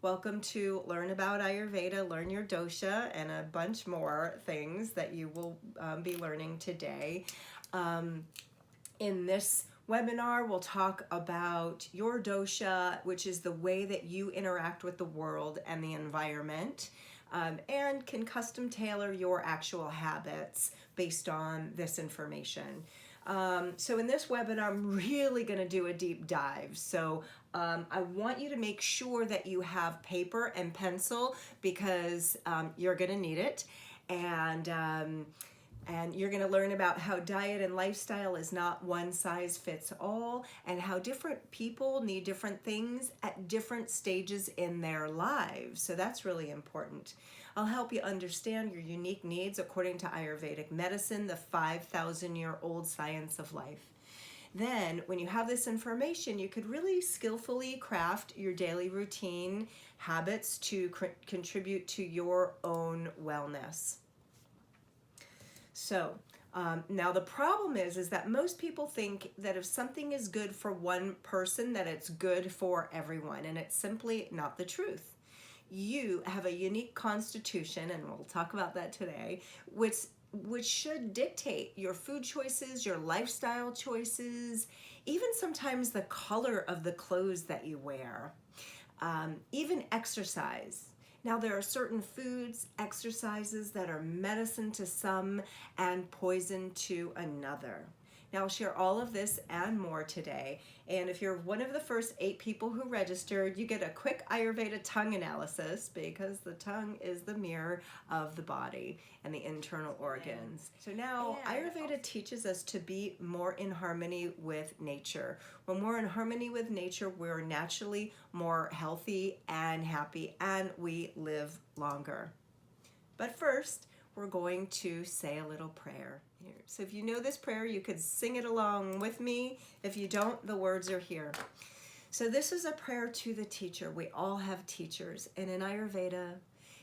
Welcome to learn about Ayurveda, learn your dosha, and a bunch more things that you will be learning today. In this webinar, we'll talk about your dosha, which is the way that you interact with the world and the environment, and can custom tailor your actual habits based on this information. So in this webinar, I'm really going to do a deep dive. So I want you to make sure that you have paper and pencil because you're going to need it. And you're going to learn about how diet and lifestyle is not one size fits all, and how different people need different things at different stages in their lives. So that's really important. I'll help you understand your unique needs according to Ayurvedic medicine, the 5,000-year-old science of life. Then, when you have this information, you could really skillfully craft your daily routine habits to contribute to your own wellness. So now the problem is that most people think that if something is good for one person, that it's good for everyone, and it's simply not the truth. You have a unique constitution, and we'll talk about that today, which should dictate your food choices, your lifestyle choices, even sometimes the color of the clothes that you wear, even exercise. Now, there are certain foods, exercises that are medicine to some and poison to another. Now, I'll share all of this and more today. And if you're one of the first 8 people who registered, you get a quick Ayurveda tongue analysis because the tongue is the mirror of the body and the internal organs. So now Ayurveda teaches us to be more in harmony with nature. When we're in harmony with nature, we're naturally more healthy and happy, and we live longer. But first, we're going to say a little prayer. So if you know this prayer, you could sing it along with me. If you don't, the words are here. So this is a prayer to the teacher. We all have teachers. And in Ayurveda,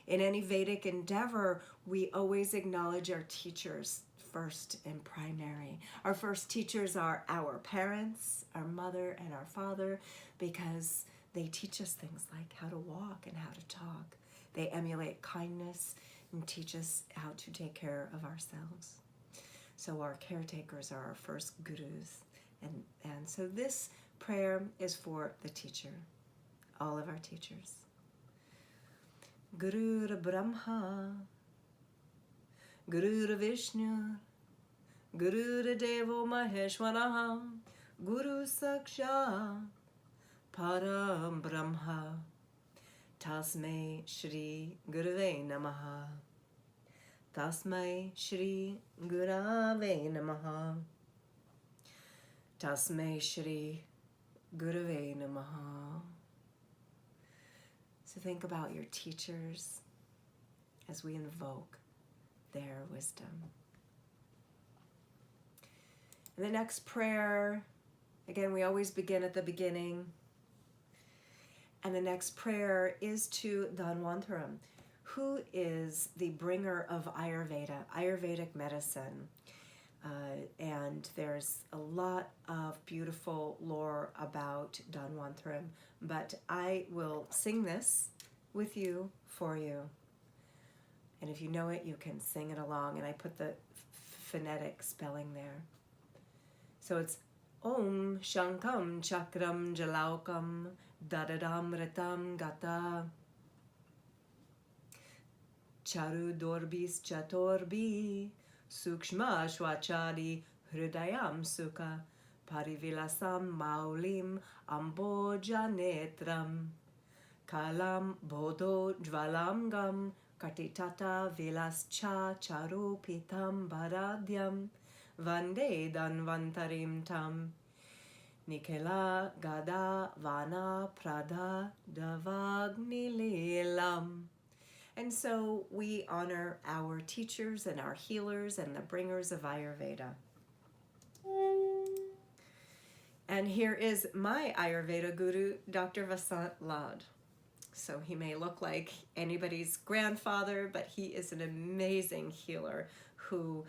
in any Vedic endeavor, we always acknowledge our teachers first and primary. Our first teachers are our parents, our mother and our father, because they teach us things like how to walk and how to talk. They emulate kindness and teach us how to take care of ourselves. So our caretakers are our first gurus. And so this prayer is for the teacher, all of our teachers. Guru Brahma, Guru Vishnu, Guru Devo Maheshwara, Guru Sakshat, Param Brahma, Tasmai Shri Gurave Namaha. Tasmai Shri Gurave Namaha. Tasmai Shri Gurave Namaha. So think about your teachers as we invoke their wisdom. And the next prayer, again, we always begin at the beginning. And the next prayer is to Dhanvantaram, who is the bringer of Ayurveda, Ayurvedic medicine. And there's a lot of beautiful lore about Dhanvantaram, but I will sing this with you, for you. And if you know it, you can sing it along, and I put the phonetic spelling there. So it's Om Shankam Chakram Jalaukam Dadadam Ritam Gata Charu Dorbis Chatorbi Sukshma Shwachari Hridayam Sukha Parivilasam Maulim Amboja Netram Kalam Bodho Jvalangam Katitata Vilascha Charu Pitam Baradyam Vande Dhanvantarim Tam Nikela Gada Vana Prada Davagni Lelam. And so we honor our teachers and our healers and the bringers of Ayurveda. And here is my Ayurveda guru, Dr. Vasant Lad. So he may look like anybody's grandfather, but he is an amazing healer who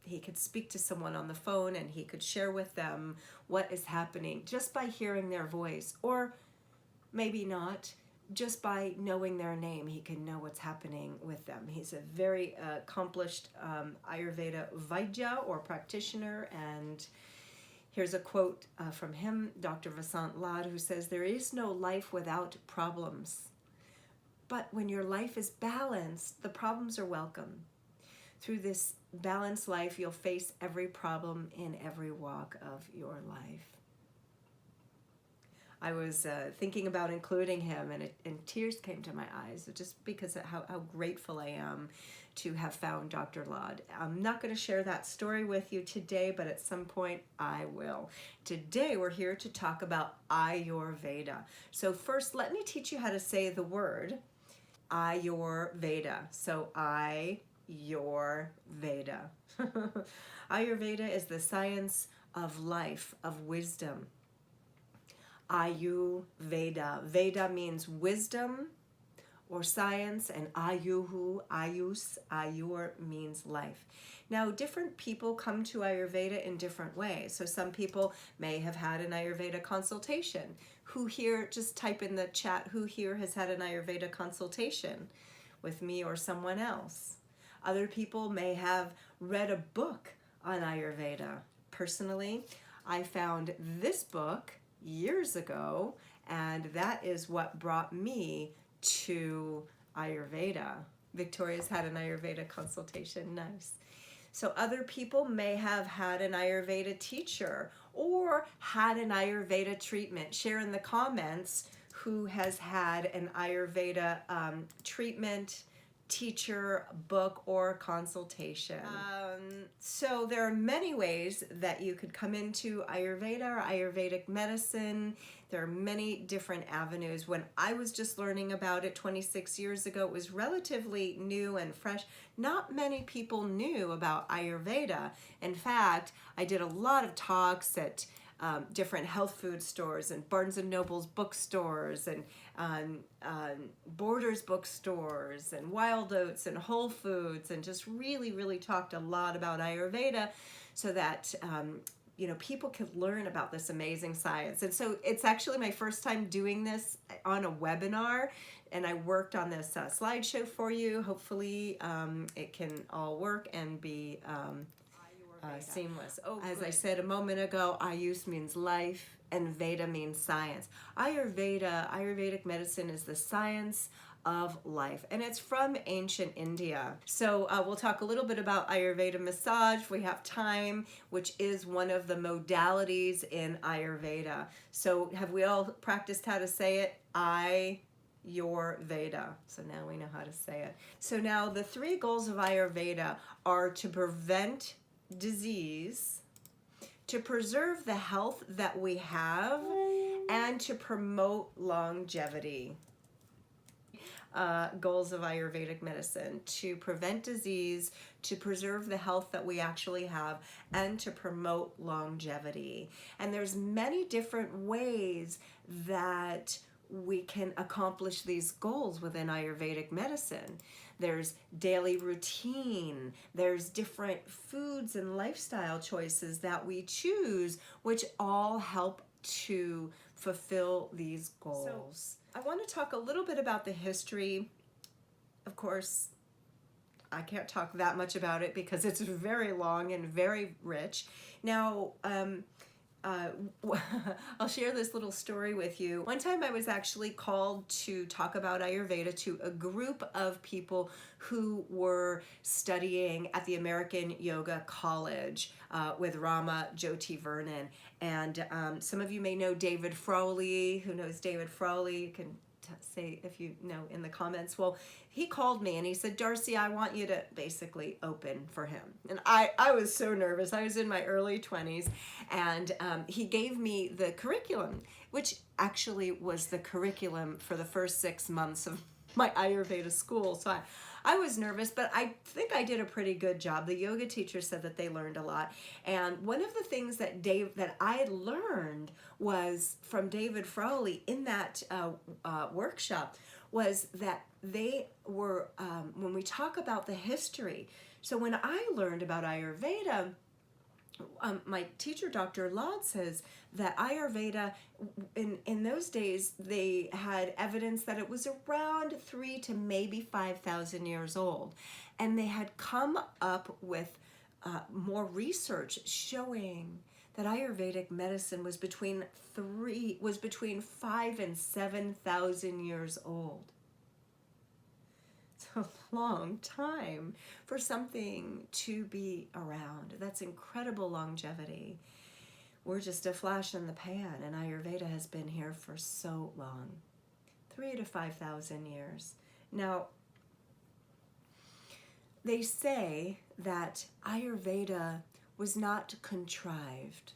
he could speak to someone on the phone and he could share with them what is happening just by hearing their voice, or maybe not. Just by knowing their name, he can know what's happening with them. He's a very accomplished Ayurveda Vaidya or practitioner. And here's a quote from him, Dr. Vasant Lad, who says, "There is no life without problems. But when your life is balanced, the problems are welcome. Through this balanced life, you'll face every problem in every walk of your life." I was thinking about including him, and tears came to my eyes just because of how grateful I am to have found Dr. Lad. I'm not going to share that story with you today, but at some point I will. Today we're here to talk about Ayurveda. So first, let me teach you how to say the word Ayurveda. So Ayurveda. Ayurveda is the science of life, of wisdom. Ayurveda. Veda means wisdom or science, and ayur means life. Now, different people come to Ayurveda in different ways. So some people may have had an Ayurveda consultation. Who here, just type in the chat, who here has had an Ayurveda consultation with me or someone else? Other people may have read a book on Ayurveda. Personally, I found this book years ago, and that is what brought me to Ayurveda. Victoria's had an Ayurveda consultation. Nice. So other people may have had an Ayurveda teacher or had an Ayurveda treatment. Share in the comments who has had an Ayurveda treatment, teacher, book, or consultation. So there are many ways that you could come into Ayurveda or Ayurvedic medicine. There are many different avenues. When I was just learning about it 26 years ago, it was relatively new and fresh. Not many people knew about Ayurveda. In fact, I did a lot of talks at different health food stores and Barnes and Noble's bookstores and Borders bookstores and Wild Oats and Whole Foods, and just really talked a lot about Ayurveda so that people could learn about this amazing science. And so it's actually my first time doing this on a webinar, and I worked on this slideshow for you. Hopefully it can all work and be seamless. As I said a moment ago, Ayus means life and Veda means science. Ayurveda, Ayurvedic medicine, is the science of life, and it's from ancient India. So we'll talk a little bit about Ayurveda massage if we have time, which is one of the modalities in Ayurveda. So have we all practiced how to say it? Ayurveda. So now we know how to say it. So now the three goals of Ayurveda are to prevent disease, to preserve the health that we have, and to promote longevity. Goals of Ayurvedic medicine: to prevent disease, to preserve the health that we actually have, and to promote longevity. And there's many different ways that we can accomplish these goals within Ayurvedic medicine. There's daily routine, there's different foods and lifestyle choices that we choose, which all help to fulfill these goals. So I want to talk a little bit about the history. Of course, I can't talk that much about it because it's very long and very rich. Now, I'll share this little story with you. One time I was actually called to talk about Ayurveda to a group of people who were studying at the American Yoga College with Rama Jyoti Vernon. And some of you may know David Frowley. Who knows David Frowley? You can say if you know in the comments. Well, he called me and he said, "Darci, I want you to basically open for him." And I was so nervous. I was in my early 20s, and he gave me the curriculum, which actually was the curriculum for the first 6 months of my Ayurveda school. So I was nervous, but I think I did a pretty good job. The yoga teacher said that they learned a lot. And one of the things that I learned was from David Frowley in that workshop was that they were, when we talk about the history, so when I learned about Ayurveda, my teacher, Dr. Laud, says that Ayurveda, in those days, they had evidence that it was around 3 to maybe 5,000 years old. And they had come up with more research showing that Ayurvedic medicine was between 5 and 7,000 years old. It's a long time for something to be around. That's incredible longevity. We're just a flash in the pan, and Ayurveda has been here for so long. 3 to 5,000 years. Now, they say that Ayurveda was not contrived.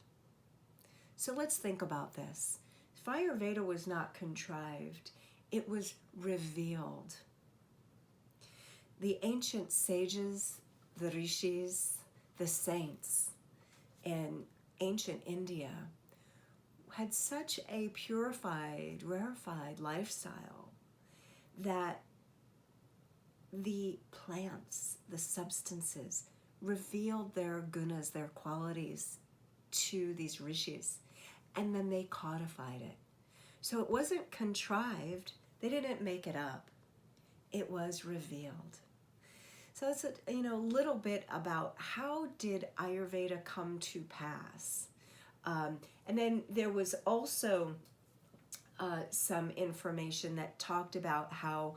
So let's think about this. If Ayurveda was not contrived, it was revealed. The ancient sages, the rishis, the saints in ancient India had such a purified, rarefied lifestyle that the plants, the substances, revealed their gunas, their qualities to these rishis, and then they codified it. So it wasn't contrived. They didn't make it up. It was revealed. So that's a little bit about how did Ayurveda come to pass. And then there was also some information that talked about how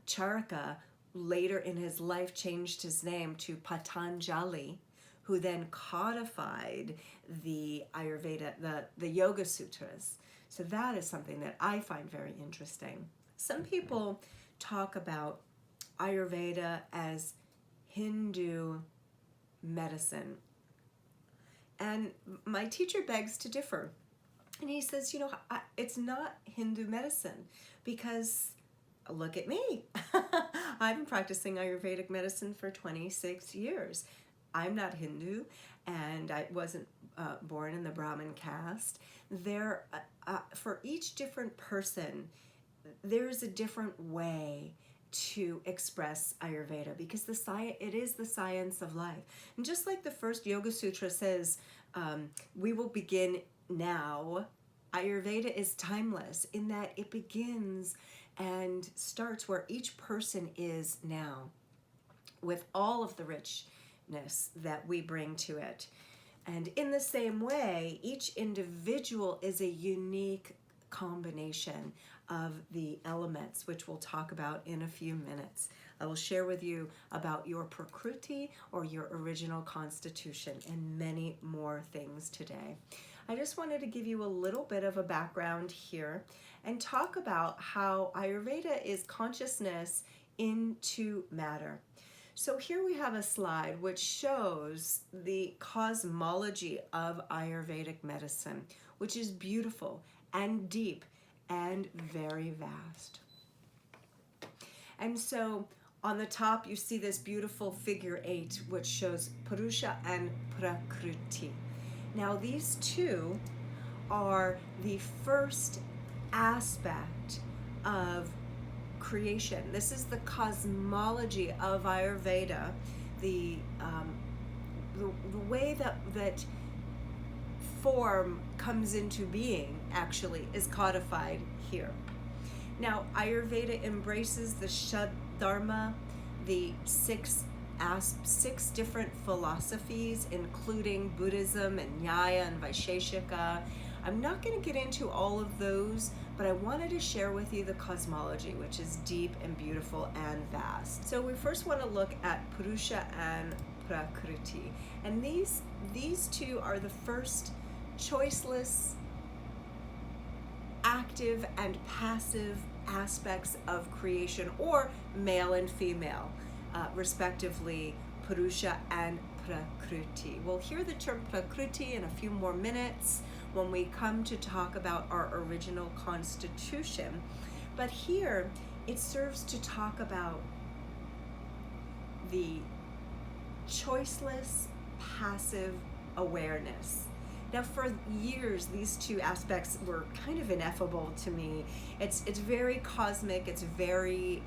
Charaka later in his life changed his name to Patanjali, who then codified the Ayurveda, the Yoga Sutras. So that is something that I find very interesting. Some people talk about Ayurveda as Hindu medicine. And my teacher begs to differ. And he says, it's not Hindu medicine because look at me. I've been practicing Ayurvedic medicine for 26 years. I'm not Hindu, and I wasn't born in the Brahmin caste. For each different person, there's a different way to express Ayurveda because it is the science of life. And just like the first Yoga Sutra says, we will begin now, Ayurveda is timeless in that it begins and starts where each person is now with all of the richness that we bring to it. And in the same way, each individual is a unique combination of the elements, which we'll talk about in a few minutes. I will share with you about your prakriti or your original constitution and many more things today. I just wanted to give you a little bit of a background here and talk about how Ayurveda is consciousness into matter. So here we have a slide which shows the cosmology of Ayurvedic medicine, which is beautiful and deep and very vast. And so on the top you see this beautiful figure 8 which shows Purusha and Prakriti. Now these two are the first aspect of creation. This is the cosmology of Ayurveda, the way that form comes into being actually is codified here. Now Ayurveda embraces the Shadharma, the six different philosophies, including Buddhism and Nyaya and Vaisheshika. I'm not going to get into all of those, but I wanted to share with you the cosmology, which is deep and beautiful and vast. So we first want to look at Purusha and Prakriti. And these two are the first choiceless, active and passive aspects of creation, or male and female, respectively, Purusha and Prakriti. We'll hear the term Prakriti in a few more minutes when we come to talk about our original constitution. But here, it serves to talk about the choiceless, passive awareness. Now, for years, these two aspects were kind of ineffable to me. It's very cosmic. It's very,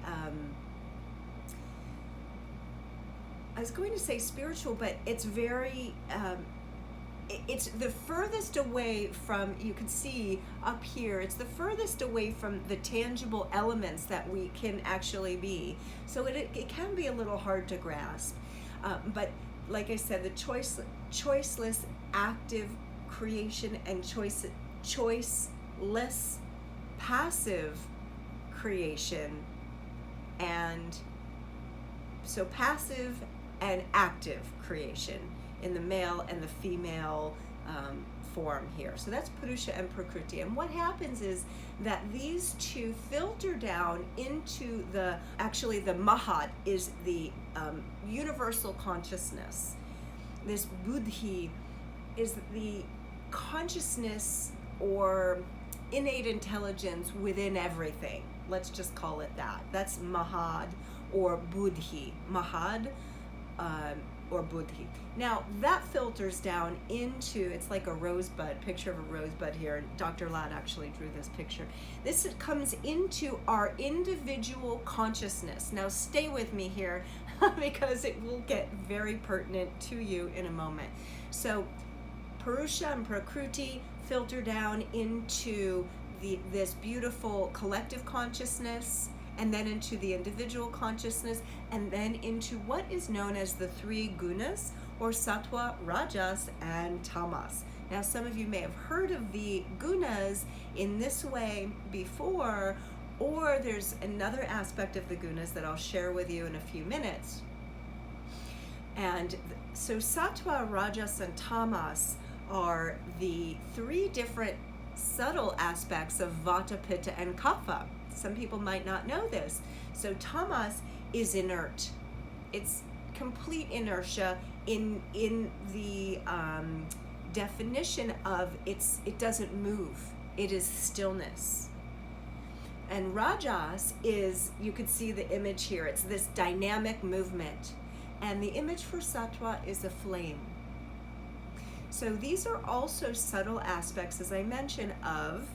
I was going to say spiritual, but it's very it's the furthest away from, you can see up here, it's the furthest away from the tangible elements that we can actually be. So it can be a little hard to grasp. But like I said, the choiceless active creation and choiceless passive creation, and so passive and active creation in the male and the female form here. So that's Purusha and Prakriti. And what happens is that these two filter down into the Mahad is the universal consciousness. This Buddhi is the consciousness or innate intelligence within everything. Let's just call it that. That's Mahad or Buddhi. Mahad or Buddhi. Now that filters down into, it's like a rosebud, picture of a rosebud here. Dr. Ladd actually drew this picture. This comes into our individual consciousness. Now stay with me here because it will get very pertinent to you in a moment. So Purusha and Prakriti filter down into this beautiful collective consciousness, and then into the individual consciousness, and then into what is known as the three gunas, or sattva, rajas, and tamas. Now, some of you may have heard of the gunas in this way before, or there's another aspect of the gunas that I'll share with you in a few minutes. And so sattva, rajas, and tamas are the three different subtle aspects of vata, pitta, and kapha. Some people might not know this. So tamas is inert. It's complete inertia in the definition of it doesn't move. It is stillness. And rajas is, you could see the image here, it's this dynamic movement. And the image for sattva is a flame. So these are also subtle aspects, as I mentioned, of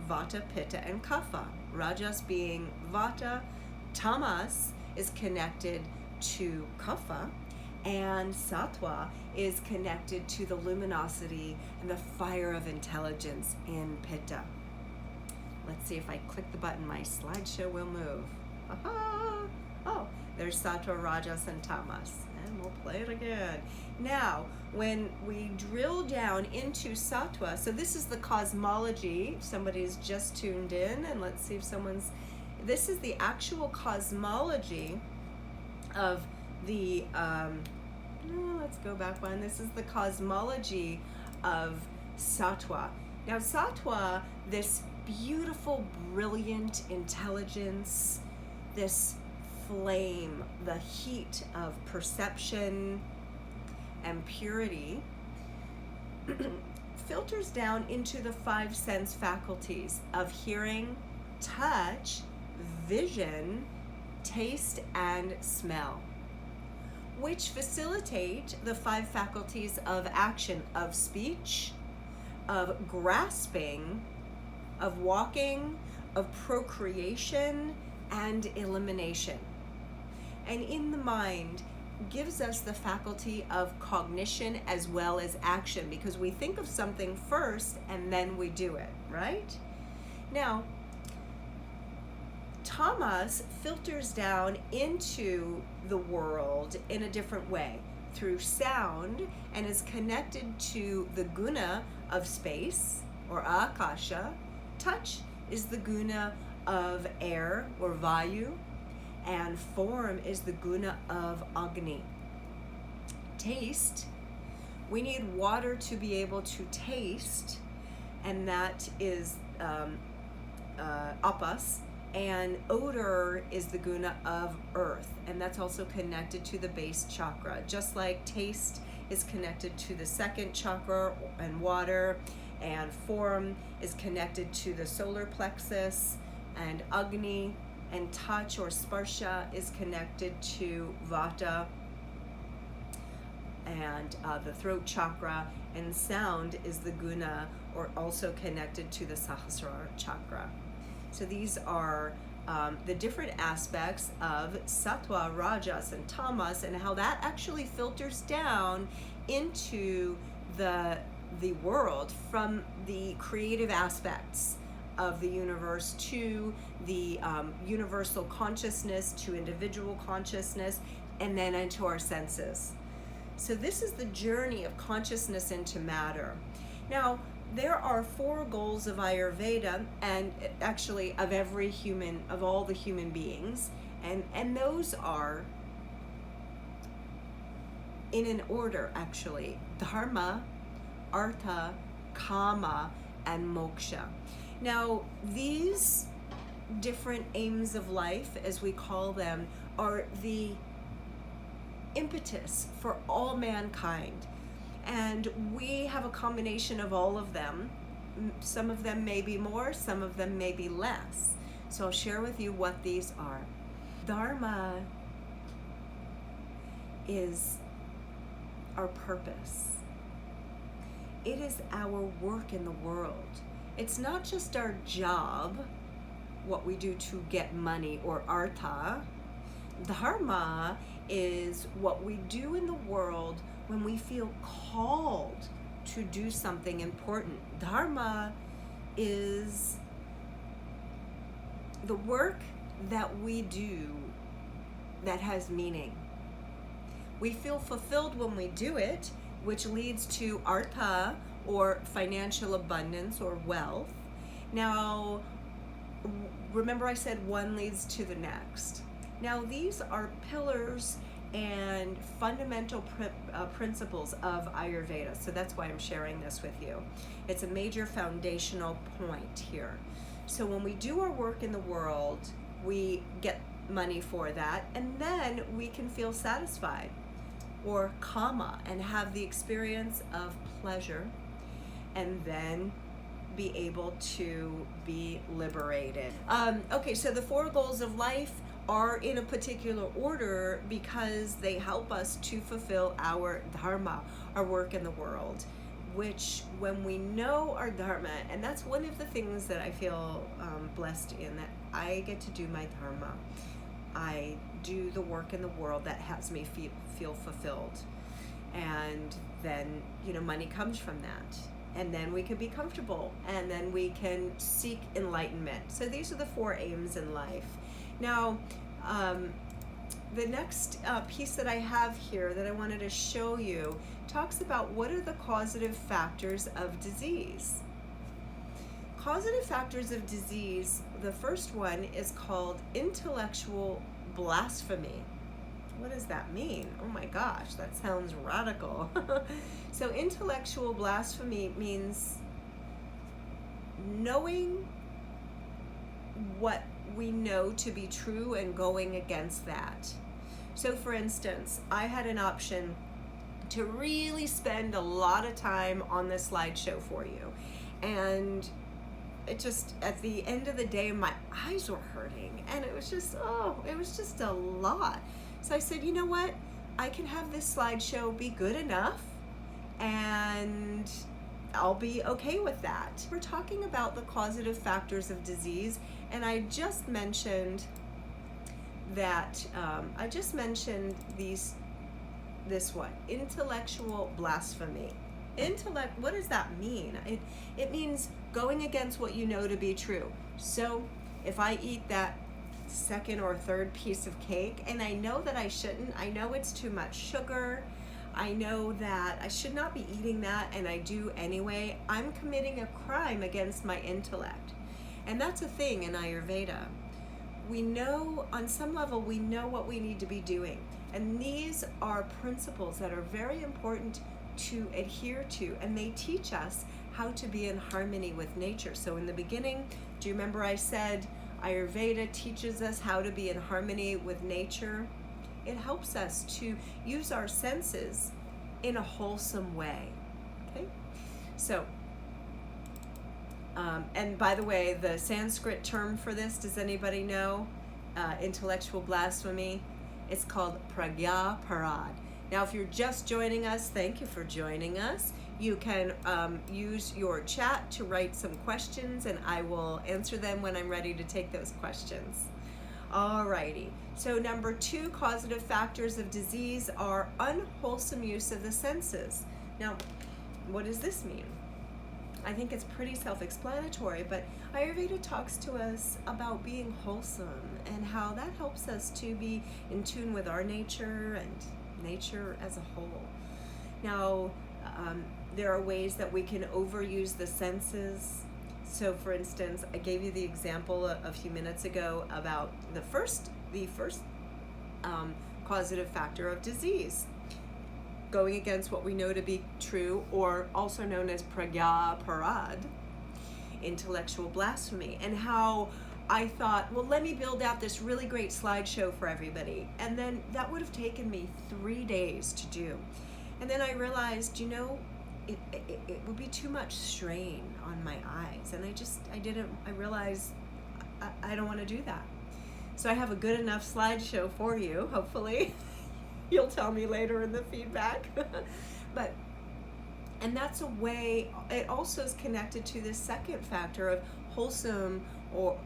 vata, pitta, and kapha. Rajas being vata, tamas is connected to kapha, and sattva is connected to the luminosity and the fire of intelligence in pitta. Let's see if I click the button, my slideshow will move. Aha! Oh, there's sattva, rajas, and tamas. And we'll play it again. Now, when we drill down into sattva, so this is the cosmology. Somebody's just tuned in, and let's see if this is the actual cosmology of the, let's go back one. This is the cosmology of sattva. Now, sattva, this beautiful, brilliant intelligence, this flame, the heat of perception and purity, filters down into the five sense faculties of hearing, touch, vision, taste, and smell, which facilitate the five faculties of action, of speech, of grasping, of walking, of procreation, and elimination. And in the mind, gives us the faculty of cognition as well as action, because we think of something first and then we do it, right? Now, tamas filters down into the world in a different way through sound and is connected to the guna of space, or akasha. Touch is the guna of air, or vayu, and form is the guna of Agni. Taste, we need water to be able to taste, and that is apas, and odor is the guna of earth, and that's also connected to the base chakra. Just like taste is connected to the second chakra and water, and form is connected to the solar plexus, and Agni and touch, or sparsha, is connected to vata and the throat chakra, and sound is the guna, or also connected to the sahasrara chakra. So these are the different aspects of sattva, rajas, and tamas, and how that actually filters down into the the world, from the creative aspects of the universe to the universal consciousness to individual consciousness, and then into our senses. So this is the journey of consciousness into matter. Now, there are 4 goals of Ayurveda, and actually of every human, of all the human beings, and those are in an order, actually: dharma, artha, kama, and moksha. Now, these different aims of life, as we call them, are the impetus for all mankind. And we have a combination of all of them. Some of them may be more, some of them may be less. So I'll share with you what these are. Dharma is our purpose. It is our work in the world. It's not just our job, what we do to get money, or artha. Dharma is what we do in the world when we feel called to do something important. Dharma is the work that we do that has meaning. We feel fulfilled when we do it, which leads to artha, or financial abundance or wealth. Now, remember I said one leads to the next. Now, these are pillars and fundamental principles of Ayurveda. So that's why I'm sharing this with you. It's a major foundational point here. So when we do our work in the world, we get money for that, and then we can feel satisfied, or kama, and have the experience of pleasure, and then be able to be liberated. Okay, so the 4 goals of life are in a particular order because they help us to fulfill our dharma, our work in the world, which when we know our dharma, and that's one of the things that I feel blessed in, that I get to do my dharma. I do the work in the world that has me feel fulfilled. And then, money comes from that. And then we can be comfortable, and then we can seek enlightenment. So these are the 4 aims in life. Now, the next piece that I have here that I wanted to show you talks about what are the causative factors of disease. Causative factors of disease, the first one is called intellectual blasphemy. What does that mean? Oh my gosh, that sounds radical. So intellectual blasphemy means knowing what we know to be true and going against that. So for instance, I had an option to really spend a lot of time on this slideshow for you. And it just, at the end of the day, my eyes were hurting. And it was just a lot. So I said, you know what? I can have this slideshow be good enough, and I'll be okay with that. We're talking about the causative factors of disease, and I just mentioned that, this one, intellectual blasphemy. What does that mean? It means going against what you know to be true. So if I eat that second or third piece of cake, and I know that I shouldn't, I know it's too much sugar, I know that I should not be eating that, and I do anyway, I'm committing a crime against my intellect. And that's a thing in Ayurveda. We know, on some level, we know what we need to be doing. And these are principles that are very important to adhere to, and they teach us how to be in harmony with nature. So in the beginning, do you remember I said Ayurveda teaches us how to be in harmony with nature? It helps us to use our senses in a wholesome way. Okay? So, and by the way, the Sanskrit term for this, does anybody know? Intellectual blasphemy. It's called pragya parad. Now, if you're just joining us, thank you for joining us. You can use your chat to write some questions, and I will answer them when I'm ready to take those questions. Alrighty, so number 2 causative factors of disease are unwholesome use of the senses. Now, what does this mean? I think it's pretty self-explanatory, but Ayurveda talks to us about being wholesome and how that helps us to be in tune with our nature and nature as a whole. Now, there are ways that we can overuse the senses. So, for instance, I gave you the example a few minutes ago about the first causative factor of disease, going against what we know to be true, or also known as pragya parad, intellectual blasphemy, and how I thought, well, let me build out this really great slideshow for everybody. And then that would have taken me 3 days to do. And then I realized, it would be too much strain on my eyes. And I realized I don't want to do that. So I have a good enough slideshow for you, hopefully. You'll tell me later in the feedback. And that's a way, it also is connected to this second factor of wholesome or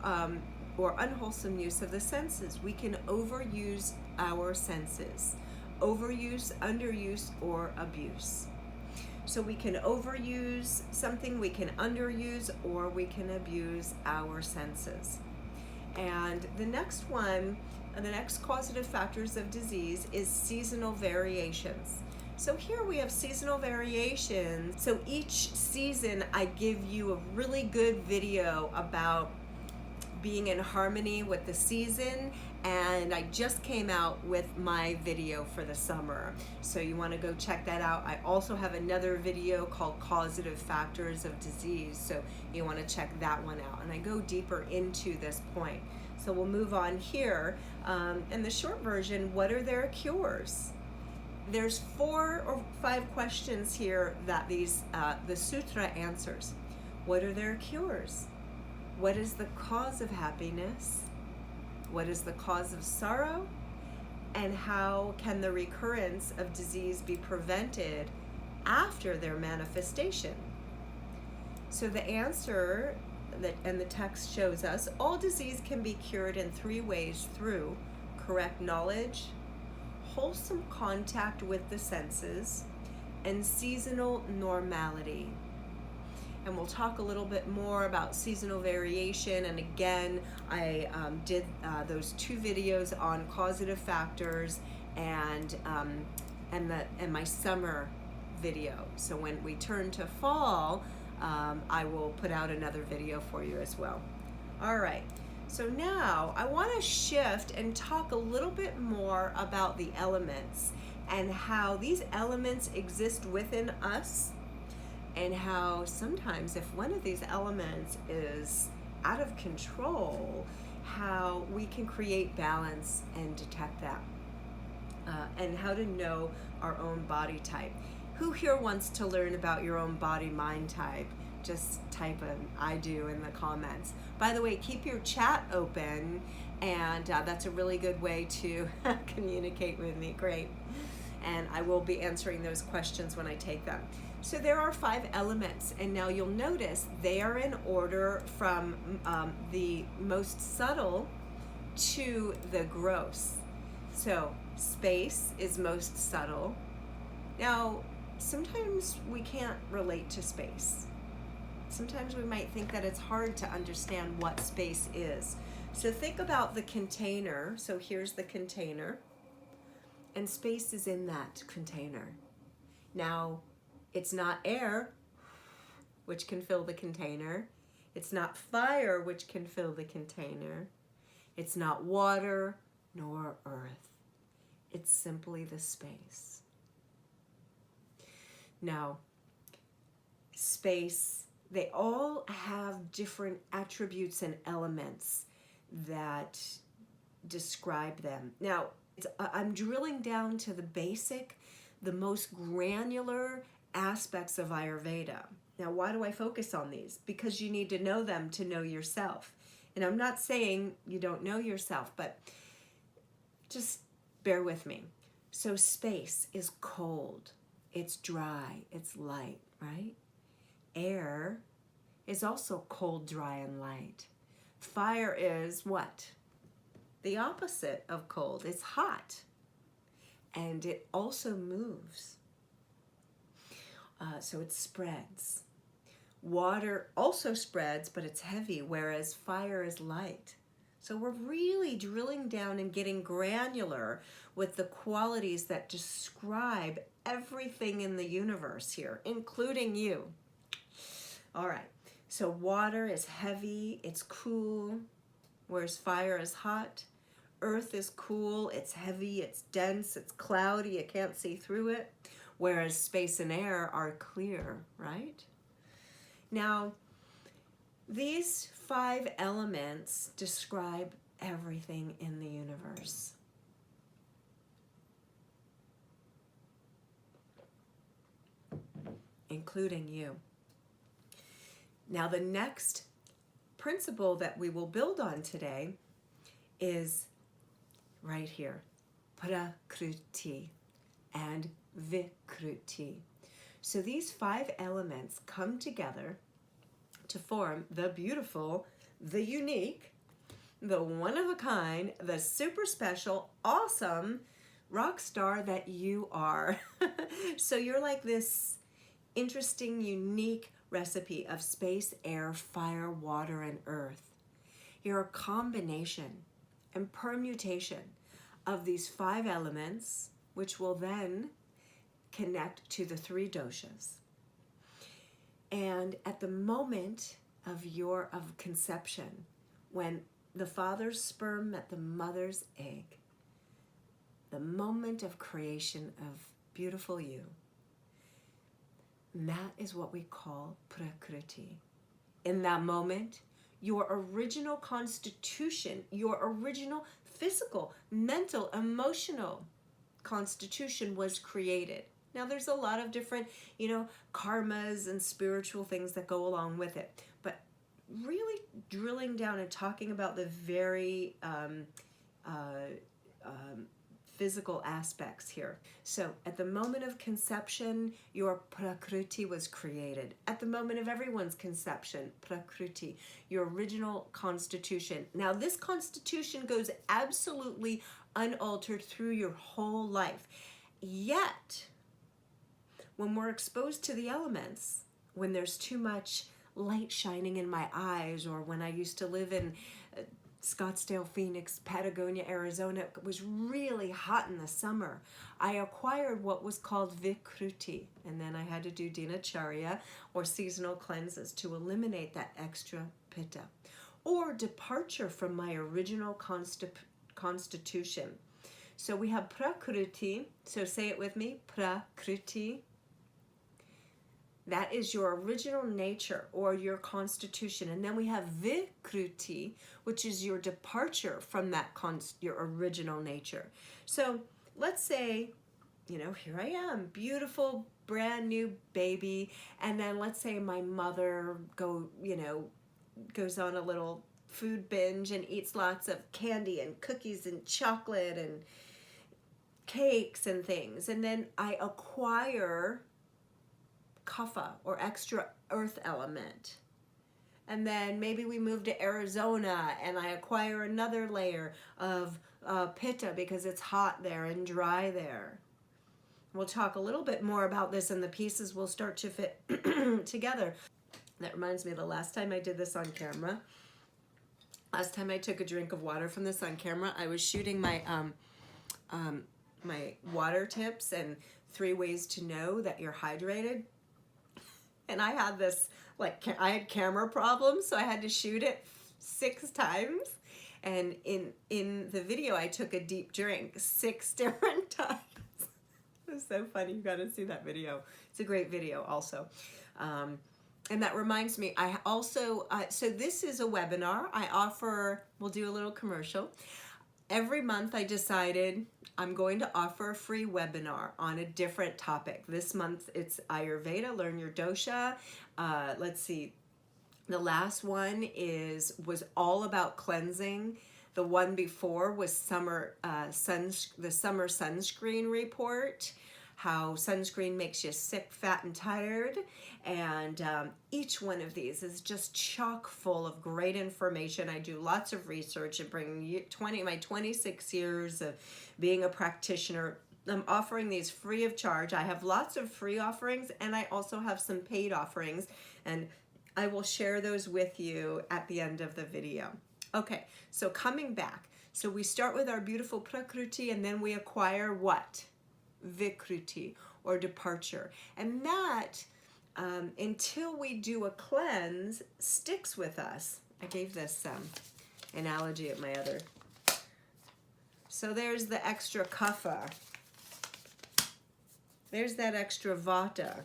unwholesome use of the senses. We can overuse our senses. Overuse, underuse, or abuse. So we can overuse something, we can underuse, or we can abuse our senses. And the next one, the next causative factors of disease is seasonal variations. So here we have seasonal variations. So each season I give you a really good video about being in harmony with the season, and I just came out with my video for the summer. So you want to go check that out. I also have another video called Causative Factors of Disease, so you want to check that one out. And I go deeper into this point. So we'll move on here. In the short version, what are their cures? There's 4 or 5 questions here that the sutra answers. What are their cures? What is the cause of happiness? What is the cause of sorrow? And how can the recurrence of disease be prevented after their manifestation? So the answer, and the text shows us, all disease can be cured in 3 ways: through correct knowledge, wholesome contact with the senses, and seasonal normality. And we'll talk a little bit more about seasonal variation. And again, I did those 2 videos on causative factors and my summer video. So when we turn to fall, I will put out another video for you as well. All right. So now I want to shift and talk a little bit more about the elements and how these elements exist within us, and how sometimes if one of these elements is out of control, how we can create balance and detect that, and how to know our own body type. Who here wants to learn about your own body-mind type? Just type an I do in the comments. By the way, keep your chat open, and that's a really good way to communicate with me. Great. And I will be answering those questions when I take them. So there are 5 elements, and now you'll notice they are in order from the most subtle to the gross. So space is most subtle. Now, sometimes we can't relate to space. Sometimes we might think that it's hard to understand what space is. So think about the container. So here's the container, and space is in that container. Now, it's not air, which can fill the container. It's not fire, which can fill the container. It's not water nor earth. It's simply the space. Now, space, they all have different attributes and elements that describe them. Now, I'm drilling down to the basic, the most granular aspects of Ayurveda. Now, why do I focus on these? Because you need to know them to know yourself. And I'm not saying you don't know yourself, but just bear with me. So space is cold, it's dry, it's light, right? Air is also cold, dry, and light. Fire is what? The opposite of cold. It's hot. And it also moves. So it spreads. Water also spreads, but it's heavy, whereas fire is light. So we're really drilling down and getting granular with the qualities that describe everything in the universe here, including you. All right, so water is heavy, it's cool, whereas fire is hot. Earth is cool, it's heavy, it's dense, it's cloudy, you can't see through it, whereas space and air are clear, right? Now, these 5 elements describe everything in the universe. Including you. Now, the next principle that we will build on today is right here, prakriti and vikruti. So these 5 elements come together to form the beautiful, the unique, the one-of-a-kind, the super special, awesome rock star that you are. So you're like this interesting, unique recipe of space, air, fire, water, and earth. You're a combination and permutation of these 5 elements, which will then connect to the 3 doshas. And at the moment of conception, when the father's sperm met the mother's egg, the moment of creation of beautiful you, that is what we call prakriti. In that moment, your original constitution, your original physical, mental, emotional constitution was created. Now, there's a lot of different, karmas and spiritual things that go along with it. But really drilling down and talking about the very physical aspects here. So at the moment of conception, your prakriti was created. At the moment of everyone's conception, prakriti, your original constitution. Now, this constitution goes absolutely unaltered through your whole life. Yet, when we're exposed to the elements, when there's too much light shining in my eyes, or when I used to live in Scottsdale, Phoenix, Patagonia, Arizona, it was really hot in the summer, I acquired what was called vikruti, and then I had to do dinacharya or seasonal cleanses to eliminate that extra pitta, or departure from my original constitution. So we have prakriti, so say it with me, prakriti. That is your original nature or your constitution. And then we have vikruti, which is your departure from that your original nature. So let's say, here I am, beautiful, brand new baby. And then let's say my mother goes on a little food binge and eats lots of candy and cookies and chocolate and cakes and things. And then I acquire kapha or extra earth element, and then maybe we move to Arizona and I acquire another layer of pitta because it's hot there and dry there. We'll talk a little bit more about this, and the pieces will start to fit together. That reminds me of the last time I did this on camera. Last time I took a drink of water from this on camera, I was shooting my my water tips and 3 ways to know that you're hydrated. And I had this, I had camera problems, so I had to shoot it 6 times. And in the video, I took a deep drink 6 different times. It was so funny. You got to see that video. It's a great video also. And that reminds me, I also, so this is a webinar. I offer, we'll do a little commercial. Every month I decided I'm going to offer a free webinar on a different topic. This month it's Ayurveda, learn your dosha. Let's see, the last one was all about cleansing. The one before was the summer sunscreen report, how sunscreen makes you sick, fat, and tired. And each one of these is just chock full of great information. I do lots of research and bring you my 26 years of being a practitioner I'm offering these free of charge. I have lots of free offerings, and I also have some paid offerings, and I will share those with you at the end of the video. Okay, so coming back. So we start with our beautiful prakriti, and then we acquire what? Vikruti, or departure. And that, until we do a cleanse, sticks with us. I gave this analogy at my other. So there's the extra kapha. There's that extra vata.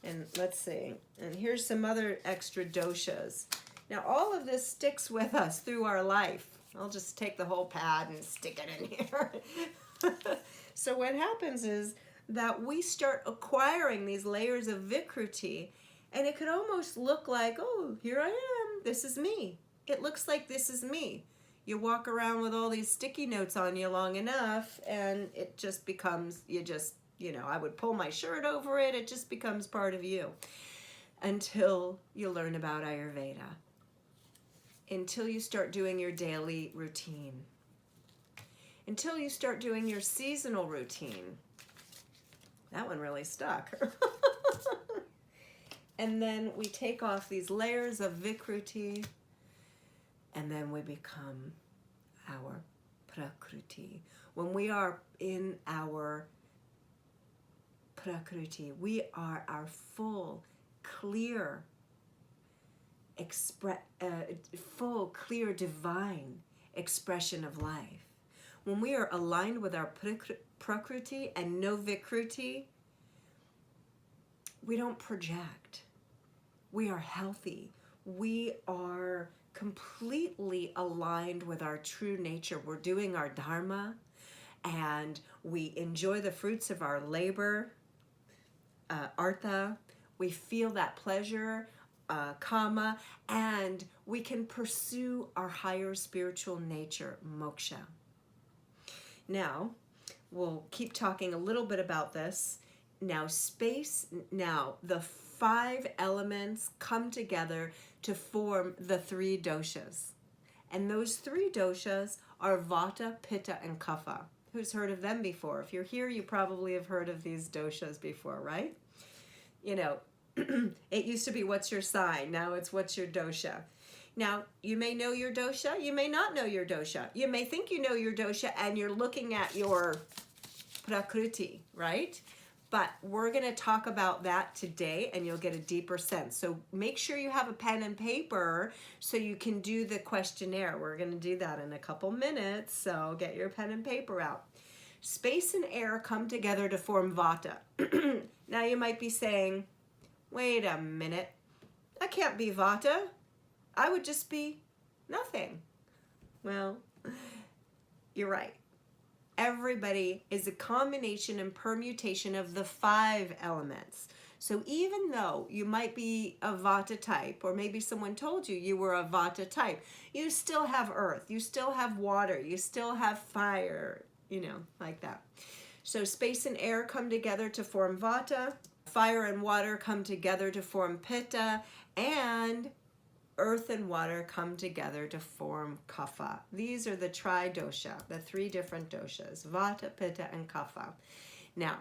And let's see. And here's some other extra doshas. Now all of this sticks with us through our life. I'll just take the whole pad and stick it in here. So what happens is that we start acquiring these layers of vikruti, and it could almost look like, oh, here I am. This is me. It looks like this is me. You walk around with all these sticky notes on you long enough, and it just becomes, I would pull my shirt over it. It just becomes part of you until you learn about Ayurveda, until you start doing your daily routine, until you start doing your seasonal routine. That one really stuck. And then we take off these layers of vikruti, and then we become our prakriti. When we are in our prakriti, we are our full, clear, full, clear, divine expression of life. When we are aligned with our prakriti and no vikruti, we don't project. We are healthy. We are completely aligned with our true nature. We're doing our dharma, and we enjoy the fruits of our labor, artha. We feel that pleasure, kama, and we can pursue our higher spiritual nature, moksha. Now, we'll keep talking a little bit about this. Now, the 5 elements come together to form the 3 doshas. And those 3 doshas are vata, pitta, and kapha. Who's heard of them before? If you're here, you probably have heard of these doshas before, right? It used to be what's your sign. Now it's what's your dosha. Now, you may know your dosha. You may not know your dosha. You may think you know your dosha and you're looking at your prakriti, right? But we're going to talk about that today, and you'll get a deeper sense. So make sure you have a pen and paper so you can do the questionnaire. We're going to do that in a couple minutes, so get your pen and paper out. Space and air come together to form vata. Now you might be saying, wait a minute, I can't be vata. I would just be nothing. Well, you're right. Everybody is a combination and permutation of the 5 elements. So even though you might be a vata type, or maybe someone told you were a vata type, you still have earth, you still have water, you still have fire, like that. So space and air come together to form vata, fire and water come together to form pitta, and earth and water come together to form kapha. These are the tri-dosha, the 3 different doshas, vata, pitta, and kapha. Now,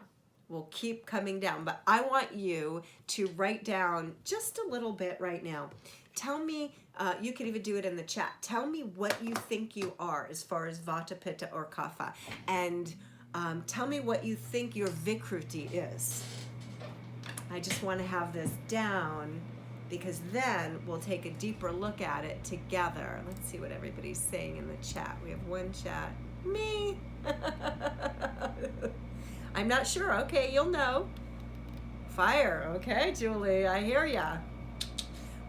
we'll keep coming down, but I want you to write down just a little bit right now. Tell me, you can even do it in the chat, tell me what you think you are as far as vata, pitta, or kapha, and tell me what you think your vikruti is. I just want to have this down, because then we'll take a deeper look at it together. Let's see what everybody's saying in the chat. We have one chat. Me. I'm not sure. Okay, you'll know. Fire. Okay, Julie, I hear ya.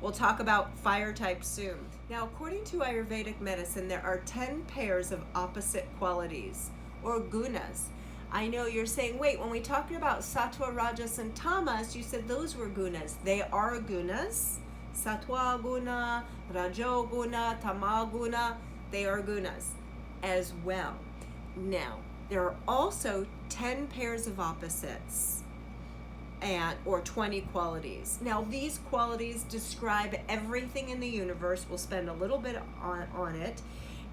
We'll talk about fire types soon. Now, according to Ayurvedic medicine, there are 10 pairs of opposite qualities, or gunas. I know you're saying, wait, when we talked about sattva, rajas, and tamas, you said those were gunas. They are gunas. Sattva guna, rajo guna, tama guna, they are gunas as well. Now, there are also 10 pairs of opposites, or 20 qualities. Now, these qualities describe everything in the universe. We'll spend a little bit on it.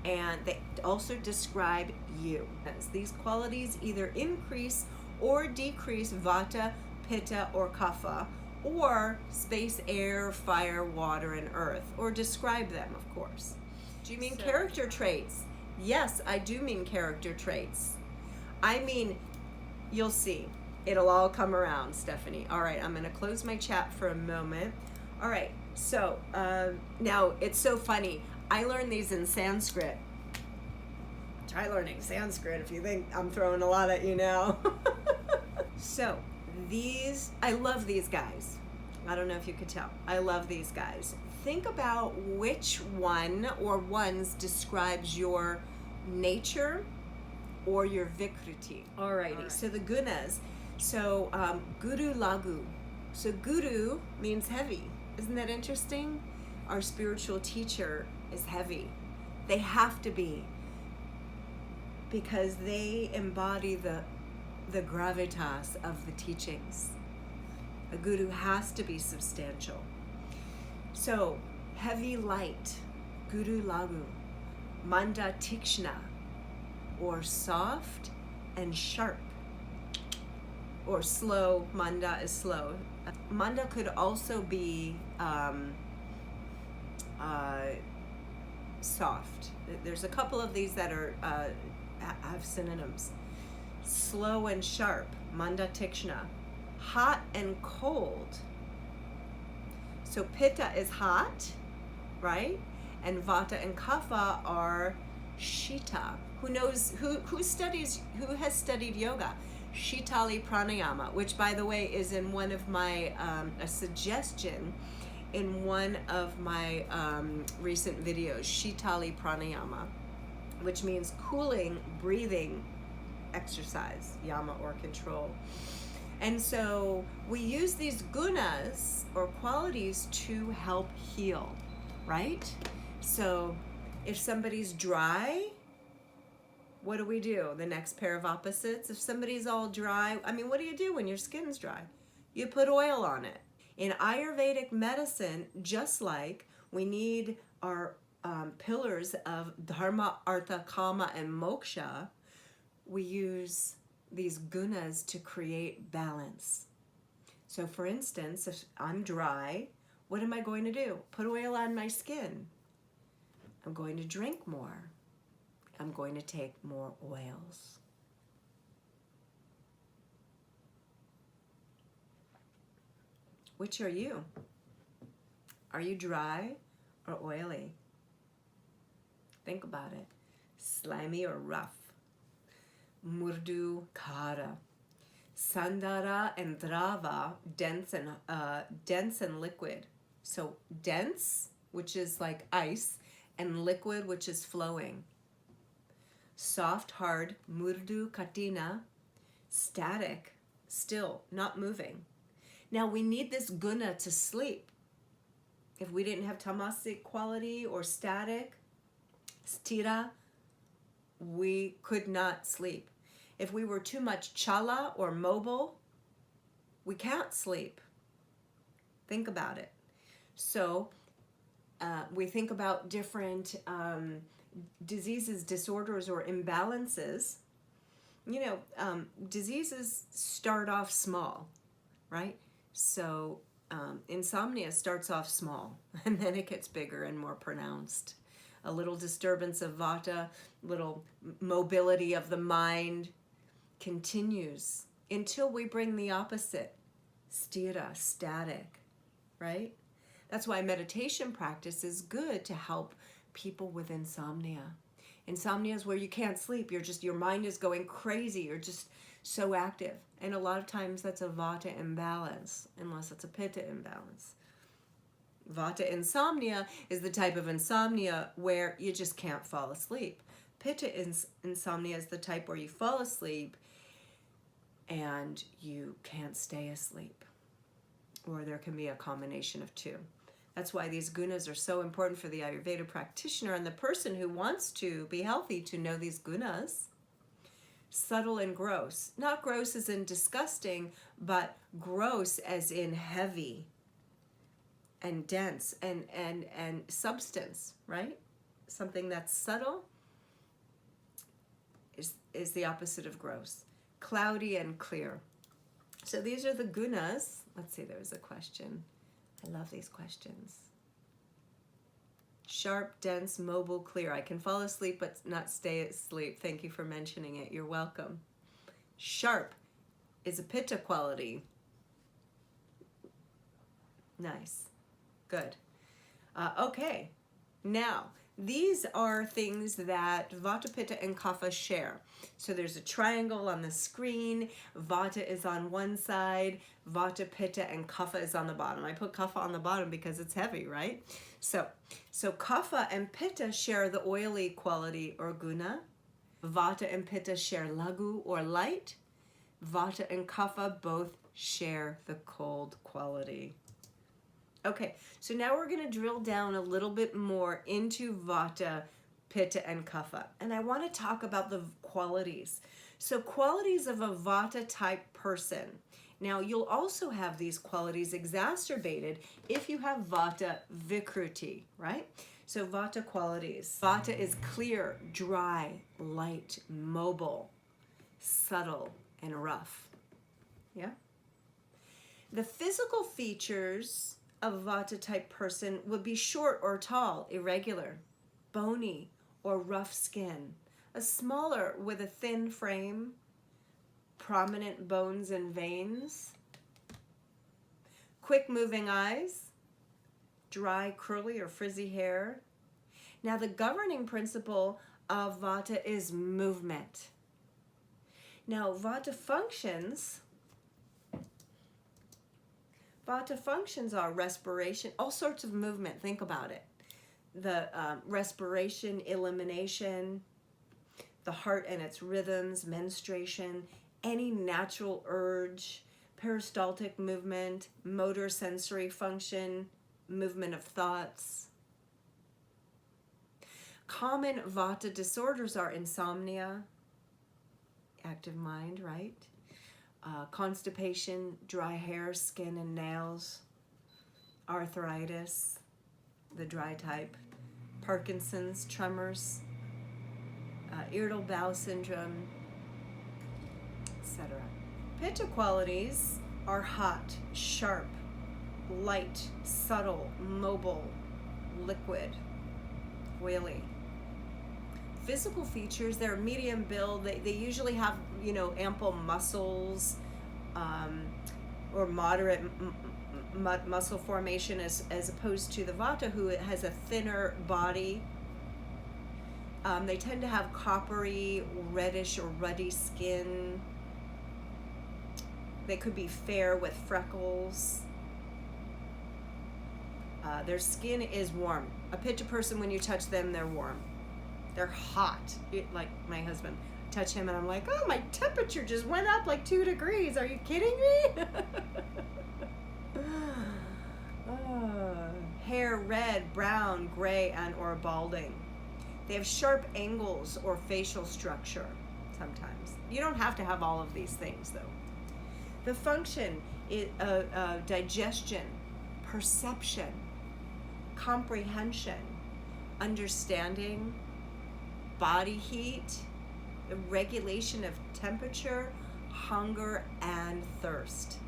and they also describe you. As these qualities either increase or decrease vata, pitta, or kapha, or space, air, fire, water, and earth, or describe them, of course. Do you mean character traits? Yes, I do mean character traits. I mean, you'll see. It'll all come around, Stephanie. All right, I'm going to close my chat for a moment. All right, so now it's so funny. I learned these in Sanskrit. Try learning Sanskrit if you think I'm throwing a lot at you now. So these, I love these guys. I don't know if you could tell. I love these guys. Think about which one or ones describes your nature or your vikriti. Alrighty, so the gunas. So guru lagu. So guru means heavy. Isn't that interesting? Our spiritual teacher is heavy. They have to be, because they embody the gravitas of the teachings. A guru has to be substantial. So heavy light, guru lagu. Manda tikshna, or soft and sharp, or slow. Manda is slow. Manda could also be soft. There's a couple of these that are have synonyms. Slow and sharp, manda tikshna. Hot and cold. So pitta is hot, right? And vata and kapha are shita. Who has studied yoga? Shitali pranayama, which by the way is in one of my a suggestion in one of my recent videos. Shitali pranayama, which means cooling breathing exercise, yama or control. And so we use these gunas or qualities to help heal, right? So if somebody's dry, what do? The next pair of opposites. If somebody's all dry, I mean, what do you do when your skin's dry? You put oil on it. In Ayurvedic medicine, just like we need our pillars of dharma, artha, kama, and moksha, we use these gunas to create balance. So for instance, if I'm dry, what am I going to do? Put oil on my skin. I'm going to drink more. I'm going to take more oils. Which are you? Are you dry or oily? Think about it. Slimy or rough? Murdu, kara. Sandara and drava, dense and liquid. So dense, which is like ice, and liquid, which is flowing. Soft, hard, murdu, katina. Static, still, not moving. Now we need this guna to sleep. If we didn't have tamasic quality or static, stira, we could not sleep. If we were too much chala or mobile, we can't sleep. Think about it. So we think about different diseases, disorders, or imbalances. You know, diseases start off small, right? So insomnia starts off small, and then it gets bigger and more pronounced. A little disturbance of vata, little mobility of the mind continues until we bring the opposite, stira, static, right? That's why meditation practice is good to help people with insomnia. Insomnia is where you can't sleep. Your mind is going crazy. You're just so active. And a lot of times that's a vata imbalance, unless it's a pitta imbalance. Vata insomnia is the type of insomnia where you just can't fall asleep. Pitta insomnia is the type where you fall asleep and you can't stay asleep. Or there can be a combination of two. That's why these gunas are so important for the Ayurveda practitioner and the person who wants to be healthy to know these gunas. Subtle and gross. Not gross as in disgusting, but gross as in heavy and dense and substance, right? Something that's subtle is the opposite of gross. Cloudy and clear. So these are the gunas. Let's see, there was a question. I love these questions. Sharp, dense, mobile, clear. I can fall asleep but not stay asleep. Thank you for mentioning it. You're welcome. Sharp is a pitta quality. Nice. Good. Okay. Now, these are things that Vata, Pitta, and Kapha share. So there's a triangle on the screen. Vata is on one side. Vata, Pitta, and Kapha is on the bottom. I put Kapha on the bottom because it's heavy, right? So Kapha and Pitta share the oily quality or guna. Vata and Pitta share lagu or light. Vata and Kapha both share the cold quality. Okay, so now we're going to drill down a little bit more into Vata, Pitta, and Kapha. And I want to talk about the qualities. So qualities of a Vata type person. Now you'll also have these qualities exacerbated if you have Vata Vikruti, right? So Vata qualities. Vata is clear, dry, light, mobile, subtle, and rough. Yeah? The physical features of a Vata type person would be short or tall, irregular, bony or rough skin, a smaller with a thin frame, prominent bones and veins, quick moving eyes, dry, curly or frizzy hair. Now the governing principle of Vata is movement. Now Vata functions are respiration, all sorts of movement. Think about it. The respiration, elimination, the heart and its rhythms, menstruation, any natural urge, peristaltic movement, motor sensory function, movement of thoughts. Common Vata disorders are insomnia, active mind, right? Constipation, dry hair, skin and nails, arthritis, the dry type, Parkinson's, tremors, irritable bowel syndrome, etc. Pitta qualities are hot, sharp, light, subtle, mobile, liquid, oily. Physical features, they're medium build. They usually have, ample muscles or moderate muscle formation as opposed to the Vata, who has a thinner body. They tend to have coppery, reddish or ruddy skin. They could be fair with freckles. Their skin is warm. A Pitta person, when you touch them, they're warm. They're hot. Like my husband, touch him and I'm like, oh, my temperature just went up like 2 degrees. Are you kidding me? Hair red, brown, gray, and or balding. They have sharp angles or facial structure sometimes. You don't have to have all of these things though. The function is digestion, perception, comprehension, understanding, body heat, the regulation of temperature, hunger, and thirst.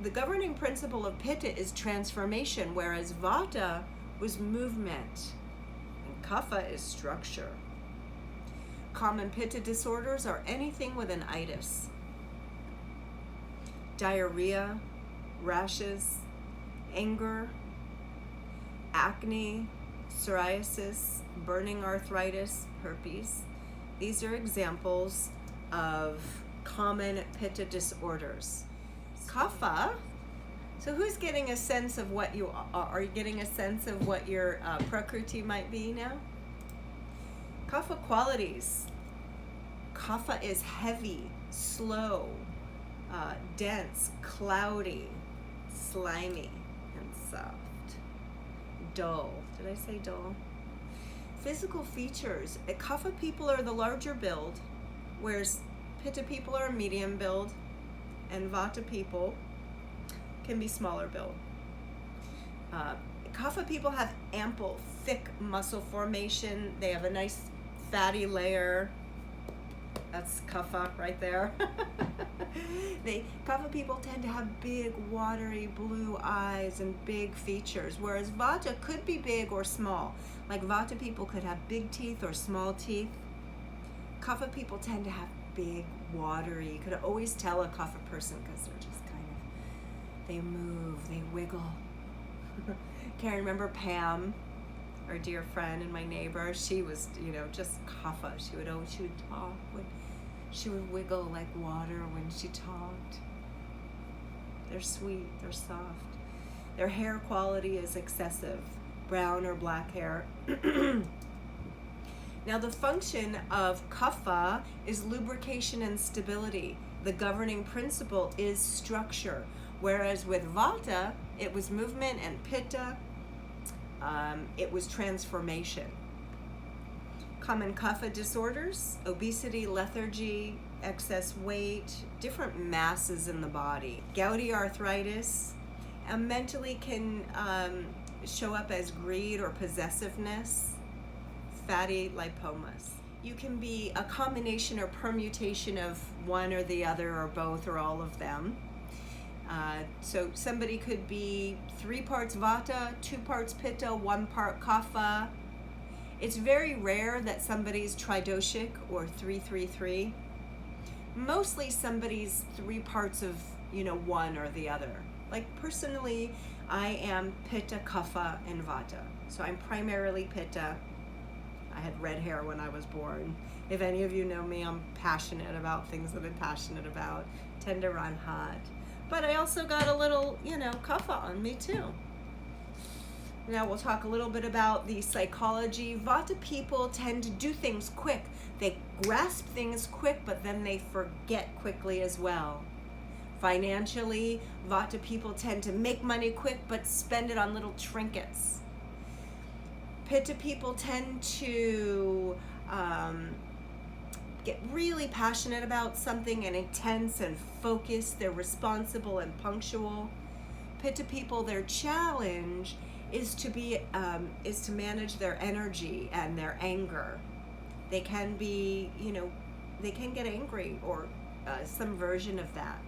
The governing principle of Pitta is transformation, whereas Vata was movement, and Kapha is structure. Common Pitta disorders are anything with an itis. Diarrhea, rashes, anger, acne, psoriasis, burning arthritis, herpes. These are examples of common Pitta disorders. Kapha, so who's getting a sense of what you are? Are you getting a sense of what your prakriti might be now? Kapha qualities. Kapha is heavy, slow, dense, cloudy, slimy, and soft. Dull. Did I say dull? Physical features. Kapha people are the larger build, whereas Pitta people are medium build, and Vata people can be smaller build. Kapha people have ample, thick muscle formation. They have a nice, fatty layer. That's kapha right there. Kapha people tend to have big, watery blue eyes and big features, whereas vata could be big or small. Like vata people could have big teeth or small teeth. Kapha people tend to have big, watery. You could always tell a kapha person because they're just kind of, they move, they wiggle. Karen, remember Pam, our dear friend and my neighbor? She was, just kapha. She would talk. She would wiggle like water when she talked. They're sweet, they're soft. Their hair quality is excessive, brown or black hair. Now the function of kapha is lubrication and stability. The governing principle is structure. Whereas with vata, it was movement, and pitta, it was transformation. Common kapha disorders: obesity, lethargy, excess weight, different masses in the body. Gouty arthritis, and mentally can show up as greed or possessiveness. Fatty lipomas. You can be a combination or permutation of one or the other or both or all of them. So somebody could be 3 parts vata, 2 parts pitta, 1 part kapha. It's very rare that somebody's tridoshic or 333. Mostly somebody's 3 parts of, one or the other. Like personally, I am pitta, kapha, and vata. So I'm primarily pitta. I had red hair when I was born. If any of you know me, I'm passionate about things that I'm passionate about. Tend to run hot. But I also got a little, kapha on me too. Now we'll talk a little bit about the psychology. Vata people tend to do things quick. They grasp things quick, but then they forget quickly as well. Financially, vata people tend to make money quick, but spend it on little trinkets. Pitta people tend to get really passionate about something and intense and focused. They're responsible and punctual. Pitta people, their challenge is to manage their energy and their anger. They can be, they can get angry or some version of that.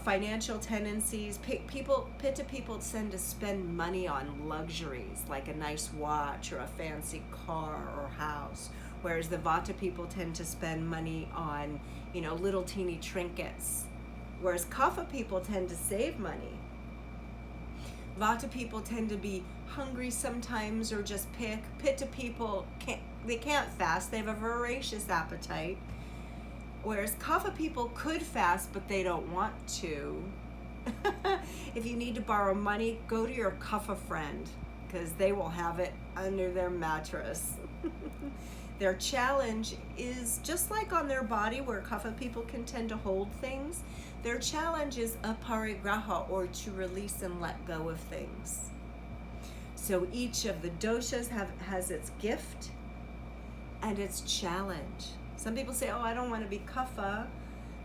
Financial tendencies. Pitta people tend to spend money on luxuries like a nice watch or a fancy car or house, whereas the vata people tend to spend money on, little teeny trinkets, whereas kapha people tend to save money. Vata people tend to be hungry sometimes or just pick. Pitta people can't fast. They have a voracious appetite. Whereas kapha people could fast, but they don't want to. If you need to borrow money, go to your kapha friend, because they will have it under their mattress. Their challenge is just like on their body, where kapha people can tend to hold things. Their challenge is aparigraha, or to release and let go of things. So each of the doshas has its gift and its challenge. Some people say, oh, I don't want to be kapha,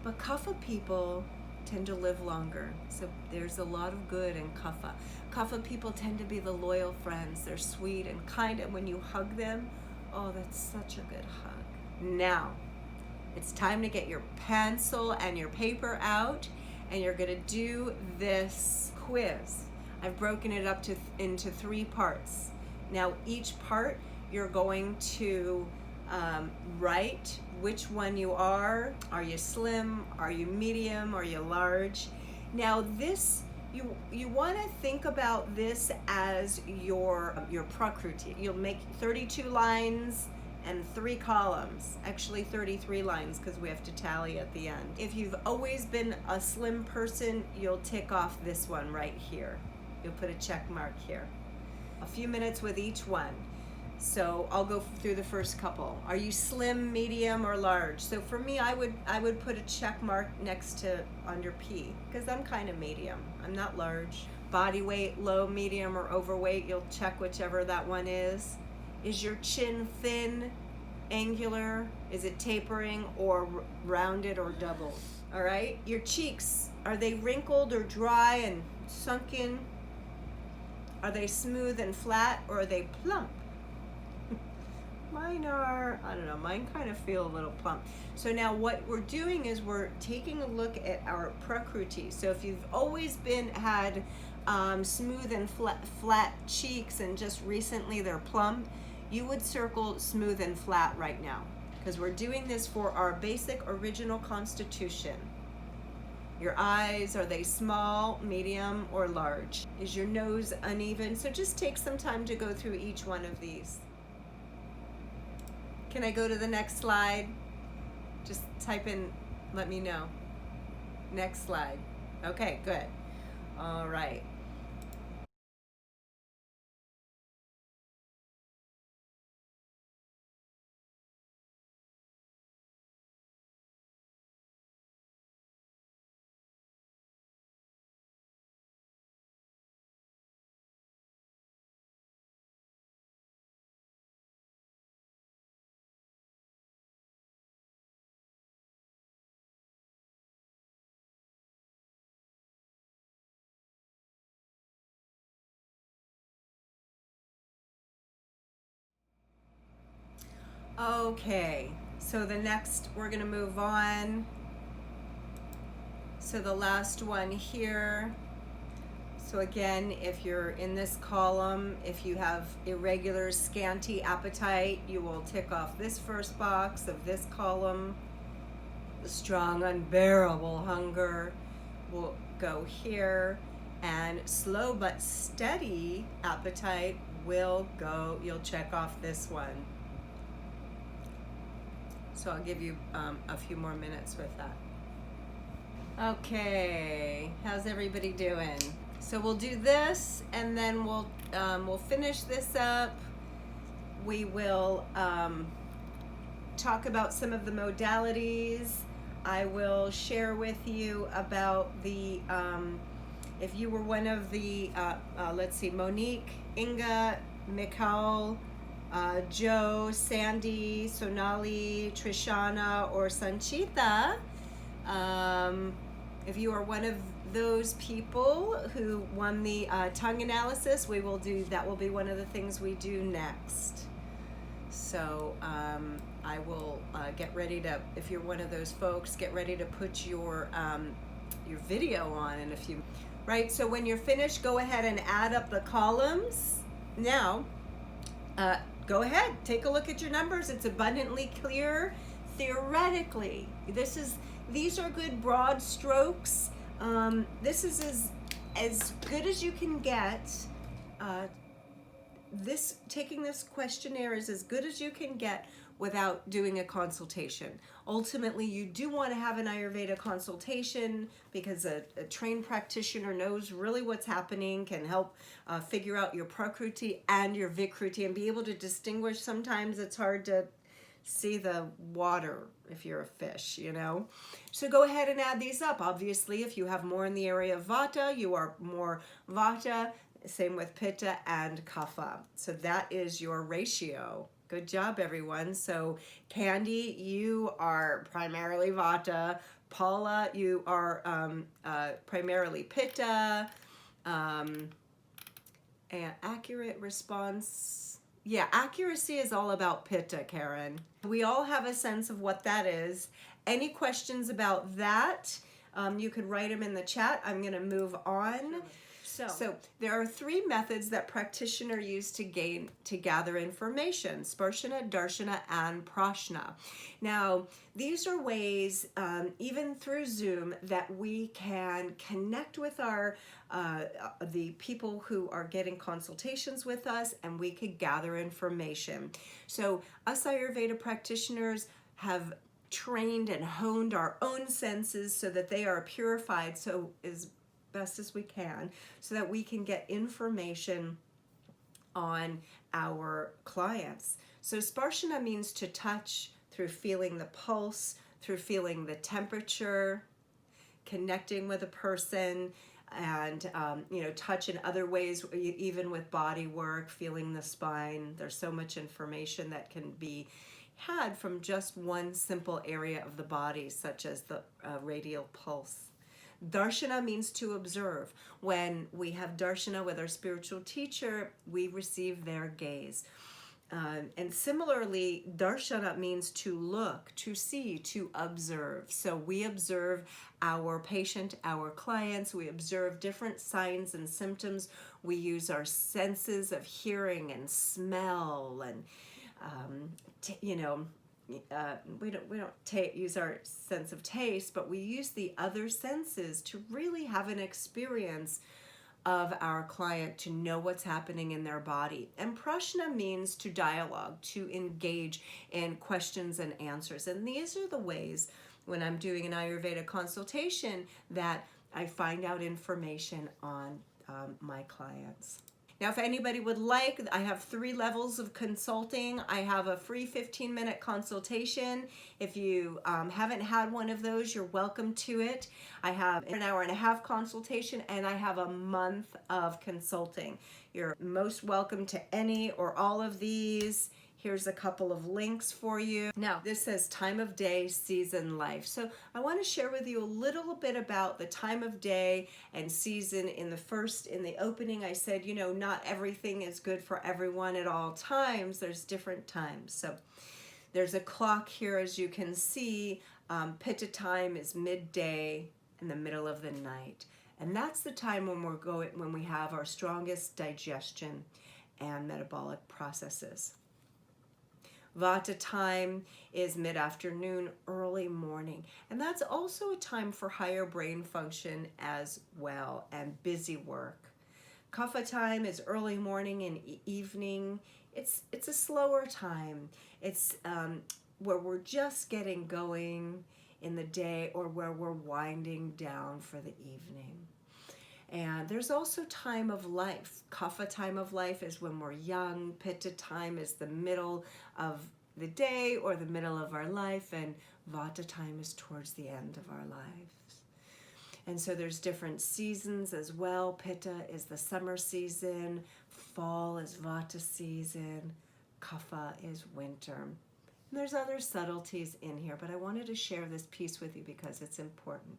but kapha people tend to live longer. So there's a lot of good in kapha. Kapha people tend to be the loyal friends. They're sweet and kind, and when you hug them, oh, that's such a good hug. Now, it's time to get your pencil and your paper out, and you're going to do this quiz. I've broken it up into 3 parts. Now, each part, you're going to write which one you are. Are you slim? Are you medium? Are you large? Now, this, you want to think about this as your prakriti. You'll make 32 lines and 3 columns, actually 33 lines, because we have to tally at the end. If you've always been a slim person, you'll tick off this one right here. You'll put a check mark here. A few minutes with each one. So I'll go through the first couple. Are you slim, medium, or large? So for me, I would put a check mark next to under P, because I'm kind of medium. I'm not large. Body weight, low, medium, or overweight, you'll check whichever that one is. Is your chin thin, angular? Is it tapering, or rounded, or doubled? All right. Your cheeks, are they wrinkled or dry and sunken? Are they smooth and flat, or are they plump? Mine are, I don't know, mine kind of feel a little plump. So now what we're doing is we're taking a look at our prakriti. So if you've always had smooth and flat cheeks and just recently they're plump, you would circle smooth and flat right now, because we're doing this for our basic original constitution. Your eyes, are they small, medium, or large? Is your nose uneven? So just take some time to go through each one of these. Can I go to the next slide? Just type in, let me know. Next slide. Okay, good. All right. Okay, so the next, we're gonna move on. So the last one here. So again, if you're in this column, if you have irregular, scanty appetite, you will tick off this first box of this column. The strong, unbearable hunger will go here, and slow but steady appetite will go, you'll check off this one. So I'll give you a few more minutes with that. Okay, how's everybody doing? So we'll do this, and then we'll finish this up. We will talk about some of the modalities. I will share with you about the if you were one of the let's see, Monique, Inga, Mikhail, Joe, Sandy, Sonali, Trishana, or Sanchita. If you are one of those people who won the tongue analysis, we will do that. Will be one of the things we do next. So I will get ready to, if you're one of those folks, get ready to put your video on in a few. Right. So when you're finished, go ahead and add up the columns. Now, go ahead, take a look at your numbers. It's abundantly clear. Theoretically, these are good broad strokes. This is as good as you can get. Taking this questionnaire is as good as you can get without doing a consultation. Ultimately, you do want to have an Ayurveda consultation, because a trained practitioner knows really what's happening, can help figure out your prakriti and your vikruti, and be able to distinguish. Sometimes it's hard to see the water if you're a fish, you know. So go ahead and add these up. Obviously, if you have more in the area of vata, you are more vata. Same with pitta and kapha. So that is your ratio. Good job, everyone. So Candy, you are primarily vata. Paula, you are primarily pitta. And accurate response. Yeah, accuracy is all about pitta, Karen. We all have a sense of what that is. Any questions about that? You could write them in the chat. I'm going to move on. So there are three methods that practitioners use to gather information: sparshana, darshana, and prashna. Now, these are ways, even through Zoom, that we can connect with the people who are getting consultations with us, and we could gather information. So us Ayurveda practitioners have trained and honed our own senses so that they are purified, so as best as we can, so that we can get information on our clients. So sparshana means to touch, through feeling the pulse, through feeling the temperature, connecting with a person, and touch in other ways, even with body work, feeling the spine. There's so much information that can be had from just one simple area of the body, such as the radial pulse. Darshana means to observe. When we have darshana with our spiritual teacher, we receive their gaze. And similarly, darshana means to look, to see, to observe. So we observe our patient, our clients, we observe different signs and symptoms. We use our senses of hearing and smell and, we don't use our sense of taste, but we use the other senses to really have an experience of our client, to know what's happening in their body. And prashna means to dialogue, to engage in questions and answers. And these are the ways when I'm doing an Ayurveda consultation that I find out information on my clients. Now, if anybody would like, I have 3 levels of consulting. I have a free 15-minute consultation. If you haven't had one of those, you're welcome to it. I have an hour and a half consultation, and I have a month of consulting. You're most welcome to any or all of these. Here's a couple of links for you. Now, this says time of day, season, life. So I want to share with you a little bit about the time of day and season. In the opening, I said, not everything is good for everyone at all times. There's different times. So there's a clock here, as you can see. Pitta time is midday in the middle of the night. And that's the time when we have our strongest digestion and metabolic processes. Vata time is mid-afternoon, early morning. And that's also a time for higher brain function as well and busy work. Kapha time is early morning and evening. It's a slower time. It's where we're just getting going in the day or where we're winding down for the evening. And there's also time of life. Kapha time of life is when we're young. Pitta time is the middle of the day or the middle of our life. And Vata time is towards the end of our lives. And so there's different seasons as well. Pitta is the summer season. Fall is Vata season. Kapha is winter. And there's other subtleties in here, but I wanted to share this piece with you because it's important.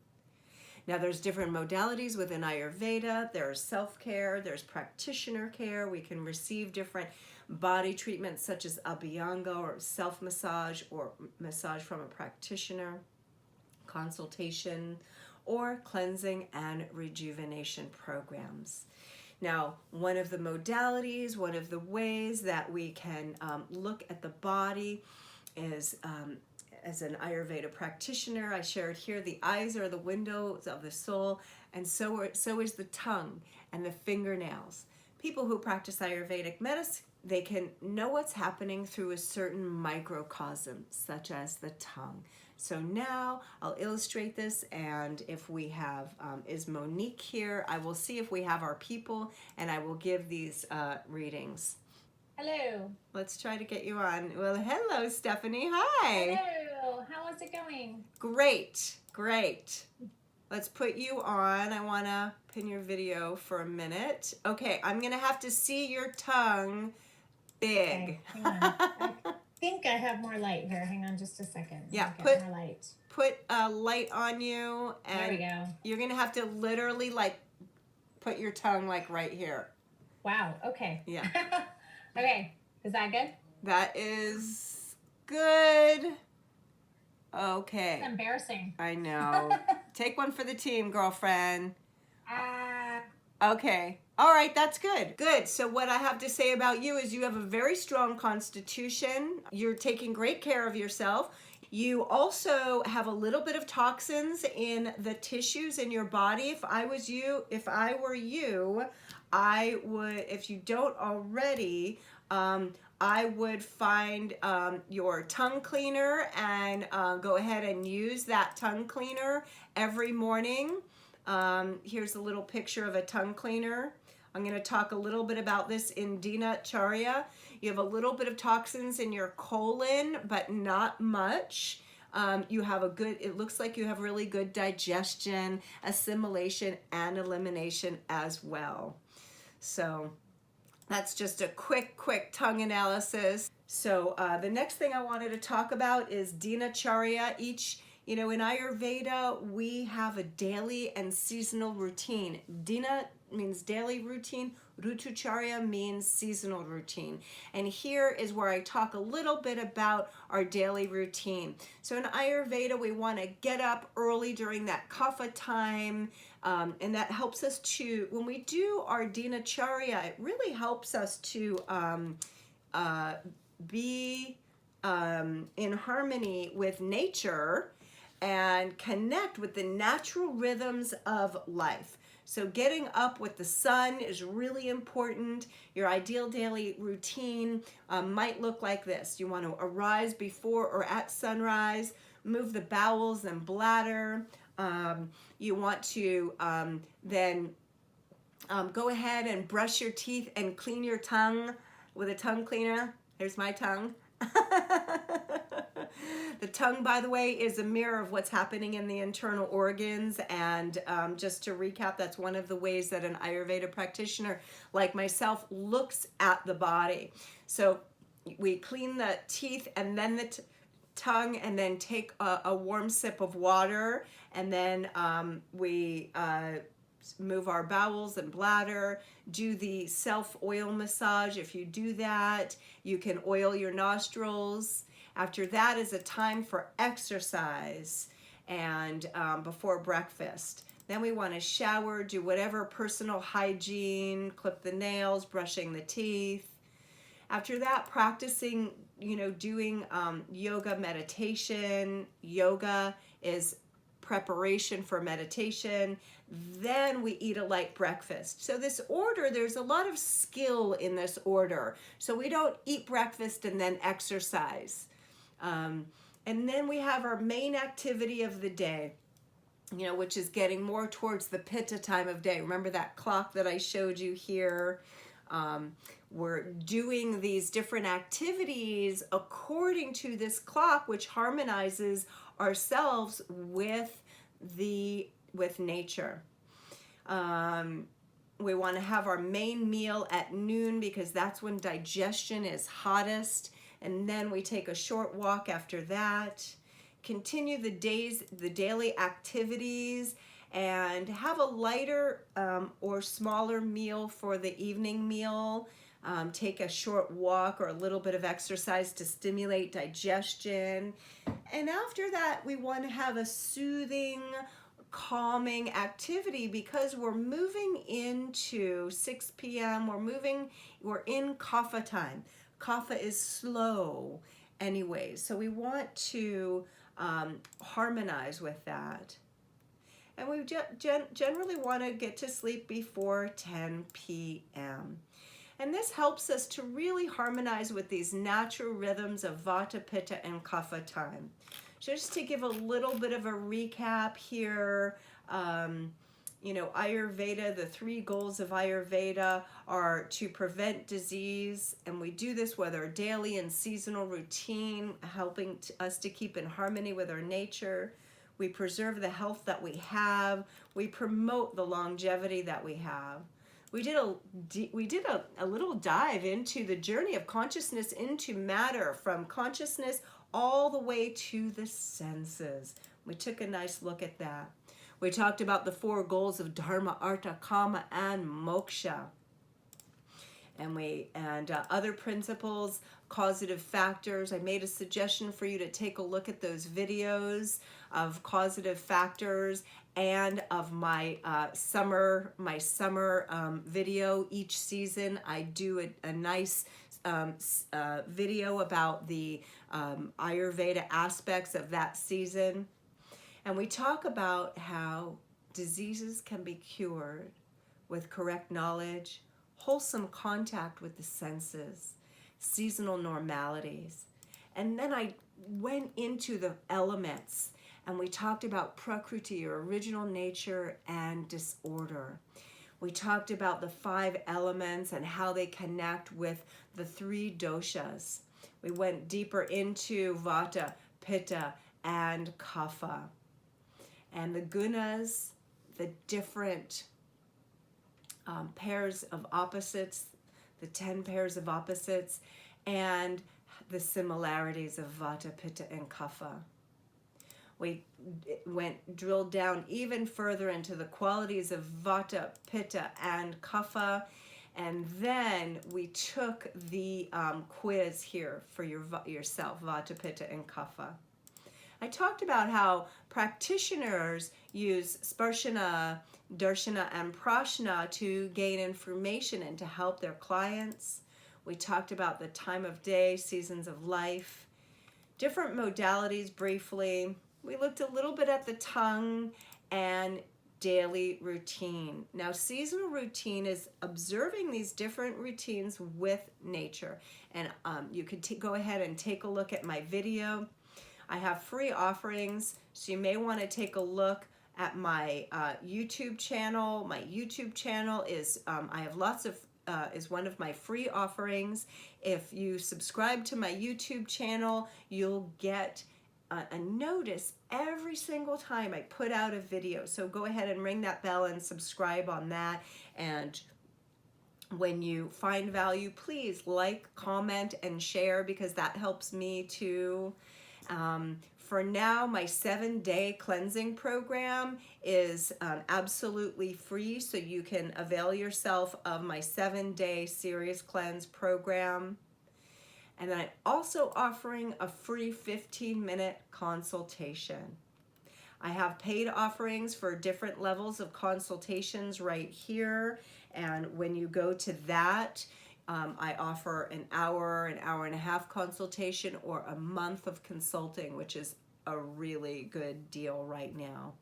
Now, there's different modalities within Ayurveda. There's self-care, there's practitioner care. We can receive different body treatments such as abhyanga or self-massage or massage from a practitioner, consultation, or cleansing and rejuvenation programs. Now, one of the modalities, one of the ways that we can look at the body is as an Ayurveda practitioner. I shared here, the eyes are the windows of the soul, and so is the tongue and the fingernails. People who practice Ayurvedic medicine, they can know what's happening through a certain microcosm, such as the tongue. So now I'll illustrate this, and if we have, is Monique here? I will see if we have our people, and I will give these readings. Hello. Let's try to get you on. Well, hello, Stephanie. Hi. Hello. How is it going? Great. Let's put you on. I want to pin your video for a minute. Okay, I'm going to have to see your tongue big. Okay, hang on. I think I have more light here. Hang on just a second. Yeah, more light. Put a light on you, and there we go. You're going to have to literally put your tongue right here. Wow, okay. Yeah. Okay, is that good? That is good. Okay. It's embarrassing. I know. Take one for the team, girlfriend. Okay. All right, that's good. Good. So what I have to say about you is you have a very strong constitution. You're taking great care of yourself. You also have a little bit of toxins in the tissues in your body. If I were you, I would, if you don't already, I would find your tongue cleaner and go ahead and use that tongue cleaner every morning. Here's a little picture of a tongue cleaner. I'm going to talk a little bit about this in Dinacharya. You have a little bit of toxins in your colon, but not much. You have it looks like you have really good digestion, assimilation, and elimination as well. So that's just a quick tongue analysis. So the next thing I wanted to talk about is Dinacharya. In Ayurveda, we have a daily and seasonal routine. means daily routine. Rutucharya means seasonal routine. And here is where I talk a little bit about our daily routine. So in Ayurveda, we want to get up early during that kapha time. And that helps us to, when we do our dinacharya, it really helps us to be in harmony with nature and connect with the natural rhythms of life. So getting up with the sun is really important. Your ideal daily routine might look like this. You want to arise before or at sunrise, move the bowels and bladder. You want to then go ahead and brush your teeth and clean your tongue with a tongue cleaner. Here's my tongue. The tongue, by the way, is a mirror of what's happening in the internal organs. And just to recap, that's one of the ways that an Ayurveda practitioner like myself looks at the body. So we clean the teeth and then the tongue, and then take a warm sip of water, and then we move our bowels and bladder, do the self-oil massage. If you do that, you can oil your nostrils. After that is a time for exercise and before breakfast. Then we want to shower, do whatever personal hygiene, clip the nails, brushing the teeth. After that, practicing, doing yoga meditation. Yoga is preparation for meditation. Then we eat a light breakfast. So this order, there's a lot of skill in this order. So we don't eat breakfast and then exercise. And then we have our main activity of the day, which is getting more towards the pitta time of day. Remember that clock that I showed you here? We're doing these different activities according to this clock, which harmonizes ourselves with nature. We want to have our main meal at noon because that's when digestion is hottest, and then we take a short walk after that. Continue the daily activities, and have a lighter or smaller meal for the evening meal. Take a short walk or a little bit of exercise to stimulate digestion. And after that, we want to have a soothing, calming activity because we're moving into 6 p.m. We're in kapha time. Kapha is slow anyways, so we want to harmonize with that. And we generally want to get to sleep before 10 p.m. And this helps us to really harmonize with these natural rhythms of Vata, Pitta, and Kapha time. Just to give a little bit of a recap here, Ayurveda, the 3 goals of Ayurveda are to prevent disease, and we do this with our daily and seasonal routine, helping us to keep in harmony with our nature. We preserve the health that we have. We promote the longevity that we have. We did a little dive into the journey of consciousness into matter, from consciousness all the way to the senses. We took a nice look at that. We talked about the 4 goals of Dharma, Artha, Kama, and Moksha. And other principles, causative factors. I made a suggestion for you to take a look at those videos of causative factors and of my summer video. Each season I do a nice video about the Ayurveda aspects of that season. And we talk about how diseases can be cured with correct knowledge, wholesome contact with the senses, seasonal normalities. And then I went into the elements, and we talked about prakriti, your original nature, and disorder. We talked about the 5 elements and how they connect with the 3 doshas. We went deeper into Vata, Pitta, and Kapha. And the gunas, the different pairs of opposites, the 10 pairs of opposites, and the similarities of Vata, Pitta, and Kapha. We drilled down even further into the qualities of Vata, Pitta, and Kapha. And then we took the quiz here for yourself, Vata, Pitta, and Kapha. I talked about how practitioners use Sparshana, Darshana, and Prashna to gain information and to help their clients. We talked about the time of day, seasons of life, different modalities briefly. We looked a little bit at the tongue and daily routine. Now, seasonal routine is observing these different routines with nature. And you could go ahead and take a look at my video. I have free offerings, so you may want to take a look at my YouTube channel. My YouTube channel is, I have lots of, is one of my free offerings. If you subscribe to my YouTube channel, you'll get a notice every single time I put out a video. So go ahead and ring that bell and subscribe on that. And when you find value, please like, comment, and share, because that helps me too. For now, my 7-day cleansing program is absolutely free, so you can avail yourself of my 7-day Serious Cleanse program. And then I'm also offering a free 15-minute consultation. I have paid offerings for different levels of consultations right here. And when you go to that, I offer an hour and a half consultation, or a month of consulting, which is a really good deal right now.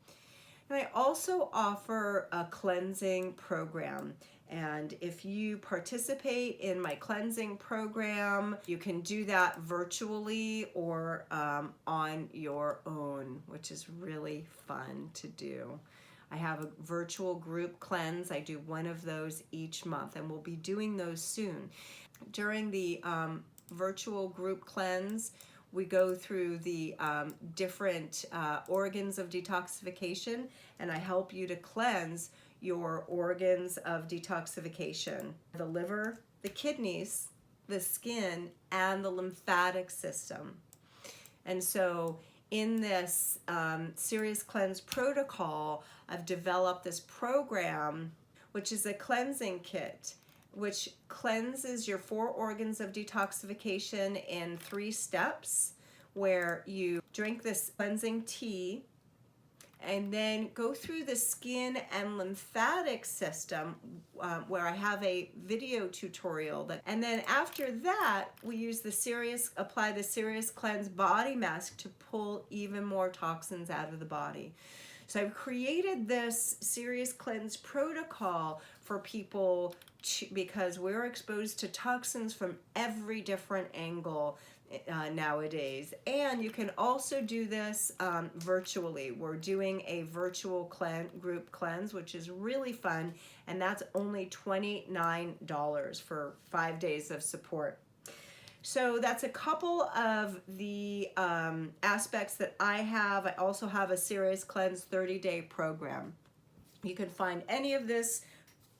And I also offer a cleansing program. And if you participate in my cleansing program, you can do that virtually or on your own, which is really fun to do. I have a virtual group cleanse. I do one of those each month, and we'll be doing those soon. During the virtual group cleanse, we go through the different organs of detoxification, and I help you to cleanse your organs of detoxification: the liver, the kidneys, the skin, and the lymphatic system. And so in this Serious Cleanse protocol, I've developed this program, which is a cleansing kit, which cleanses your 4 organs of detoxification in 3 steps, where you drink this cleansing tea and then go through the skin and lymphatic system, where I have a video tutorial. And then after that, we use apply the Serious Cleanse body mask to pull even more toxins out of the body. So I've created this Serious Cleanse protocol for people because we're exposed to toxins from every different angle nowadays. And you can also do this virtually. We're doing a virtual group cleanse, which is really fun, and that's only $29 for 5 days of support. So that's a couple of the aspects that I have. I also have a Serious Cleanse 30-day program. You can find any of this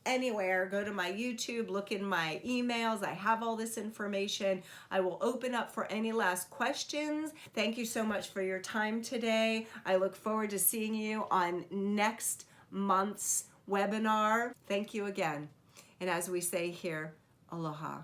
anywhere. Go to my YouTube, look in my emails. I have all this information. I will open up for any last questions. Thank you so much for your time today. I look forward to seeing you on next month's webinar. Thank you again. And as we say here, aloha.